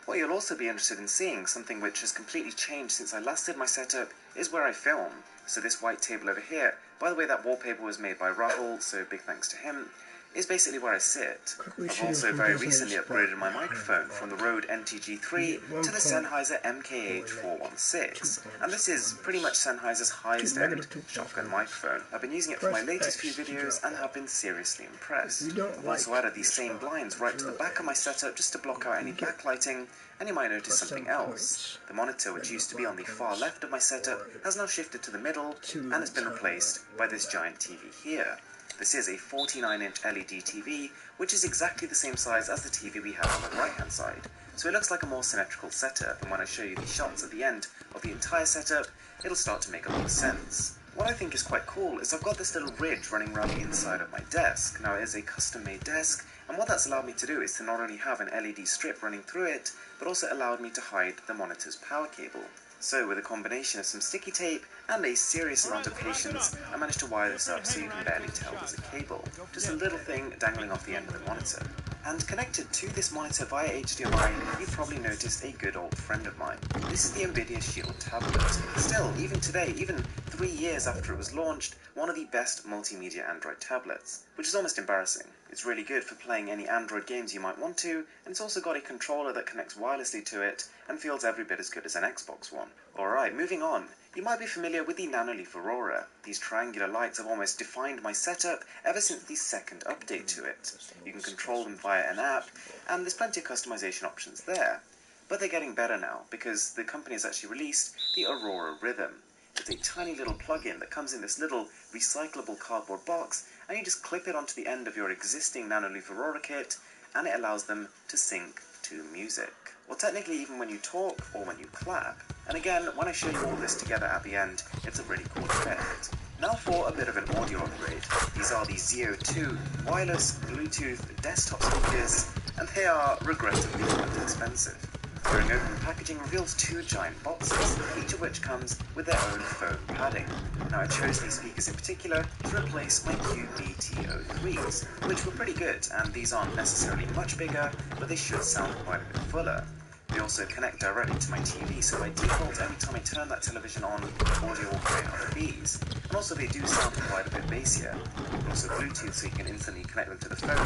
What you'll also be interested in seeing, something which has completely changed since I last did my setup, is where I film. So this white table over here, by the way that wallpaper was made by Rahul, so big thanks to him, is basically where I sit. I've also very recently upgraded my microphone from the Rode NTG3 to the Sennheiser MKH416, and this is pretty much Sennheiser's highest end shotgun microphone. I've been using it for my latest few videos and have been seriously impressed. I've also added these same blinds right to the back of my setup just to block out any backlighting, and you might notice something else. The monitor, which used to be on the far left of my setup, has now shifted to the middle and has been replaced by this giant TV here. This is a 49-inch LED TV, which is exactly the same size as the TV we have on the right-hand side. So it looks like a more symmetrical setup, and when I show you the shots at the end of the entire setup, it'll start to make a lot of sense. What I think is quite cool is I've got this little ridge running around the inside of my desk. Now it is a custom-made desk, and what that's allowed me to do is to not only have an LED strip running through it, but also allowed me to hide the monitor's power cable. So with a combination of some sticky tape and a serious amount of patience, I managed to wire this up so you can barely tell there's a cable. Just a little thing dangling off the end of the monitor. And connected to this monitor via HDMI, you've probably noticed a good old friend of mine. This is the Nvidia Shield tablet. Still, even today, even 3 years after it was launched, one of the best multimedia Android tablets, which is almost embarrassing. It's really good for playing any Android games you might want to, and it's also got a controller that connects wirelessly to it and feels every bit as good as an Xbox One. Alright, moving on. You might be familiar with the Nanoleaf Aurora. These triangular lights have almost defined my setup ever since the second update to it. You can control them via an app, and there's plenty of customization options there. But they're getting better now, because the company has actually released the Aurora Rhythm. It's a tiny little plug-in that comes in this little recyclable cardboard box, and you just clip it onto the end of your existing Nanoleaf Aurora kit, and it allows them to sync to music. Well, technically even when you talk or when you clap. And again, when I show you all this together at the end, it's a really cool effect. Now for a bit of an audio upgrade. These are the ZO2 wireless Bluetooth desktop speakers, and they are regrettably quite expensive. Tearing open the packaging reveals 2 giant boxes, each of which comes with their own foam padding. Now I chose these speakers in particular to replace my QBTO3s, which were pretty good, and these aren't necessarily much bigger, but they should sound quite a bit fuller. They also connect directly to my TV, so by default, every time I turn that television on, audio will play out of these. And also they do sound quite a bit bassier. They're also Bluetooth, so you can instantly connect them to the phone,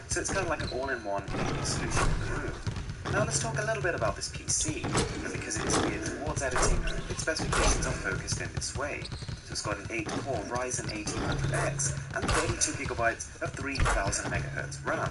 so it's kind of like an all-in-one solution for the room. Now let's talk a little bit about this PC, and because it is geared towards editing, its specifications are focused in this way. So it's got an 8-core Ryzen 1800X and 32GB of 3000 MHz RAM.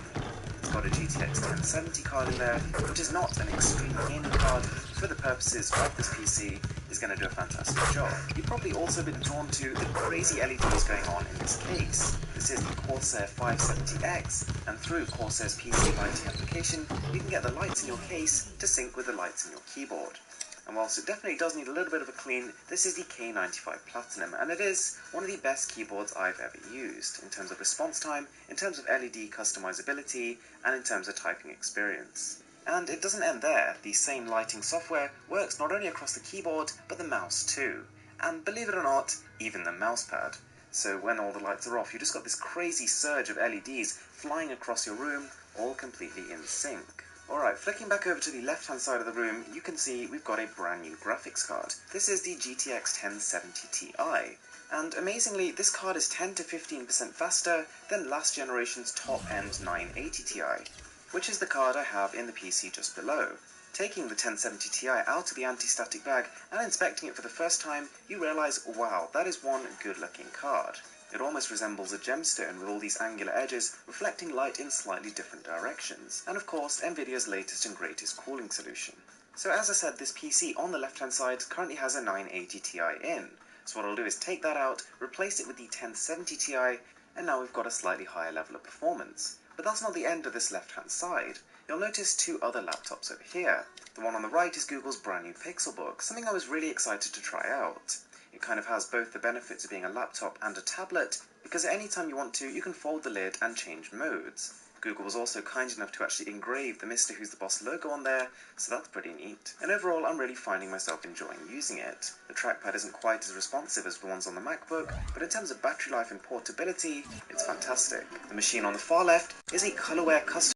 It's got a GTX 1070 card in there, which is not an extreme gaming card, for the purposes of this PC, is going to do a fantastic job. You've probably also been drawn to the crazy LEDs going on in this case. This is the Corsair 570X, and through Corsair's PC lighting application, you can get the lights in your case to sync with the lights in your keyboard. And whilst it definitely does need a little bit of a clean, this is the K95 Platinum, and it is one of the best keyboards I've ever used, in terms of response time, in terms of LED customizability, and in terms of typing experience. And it doesn't end there. The same lighting software works not only across the keyboard, but the mouse too. And believe it or not, even the mousepad. So when all the lights are off, you just got this crazy surge of LEDs flying across your room, all completely in sync. Alright, flicking back over to the left-hand side of the room, you can see we've got a brand new graphics card. This is the GTX 1070 Ti. And amazingly, this card is 10 to 15% faster than last generation's top-end 980 Ti, which is the card I have in the PC just below. Taking the 1070 Ti out of the anti-static bag and inspecting it for the first time, you realise, wow, that is one good-looking card. It almost resembles a gemstone with all these angular edges reflecting light in slightly different directions, and of course Nvidia's latest and greatest cooling solution. So as I said, this PC on the left hand side currently has a 980 Ti in, so what I'll do is take that out, replace it with the 1070 Ti, and now we've got a slightly higher level of performance. But that's not the end of this left hand side. You'll notice two other laptops over here. The one on the right is Google's brand new Pixelbook, something I was really excited to try out. It kind of has both the benefits of being a laptop and a tablet, because at any time you want to, you can fold the lid and change modes. Google was also kind enough to actually engrave the Mr. Who's the Boss logo on there, so that's pretty neat. And overall, I'm really finding myself enjoying using it. The trackpad isn't quite as responsive as the ones on the MacBook, but in terms of battery life and portability, it's fantastic. The machine on the far left is a colorware custom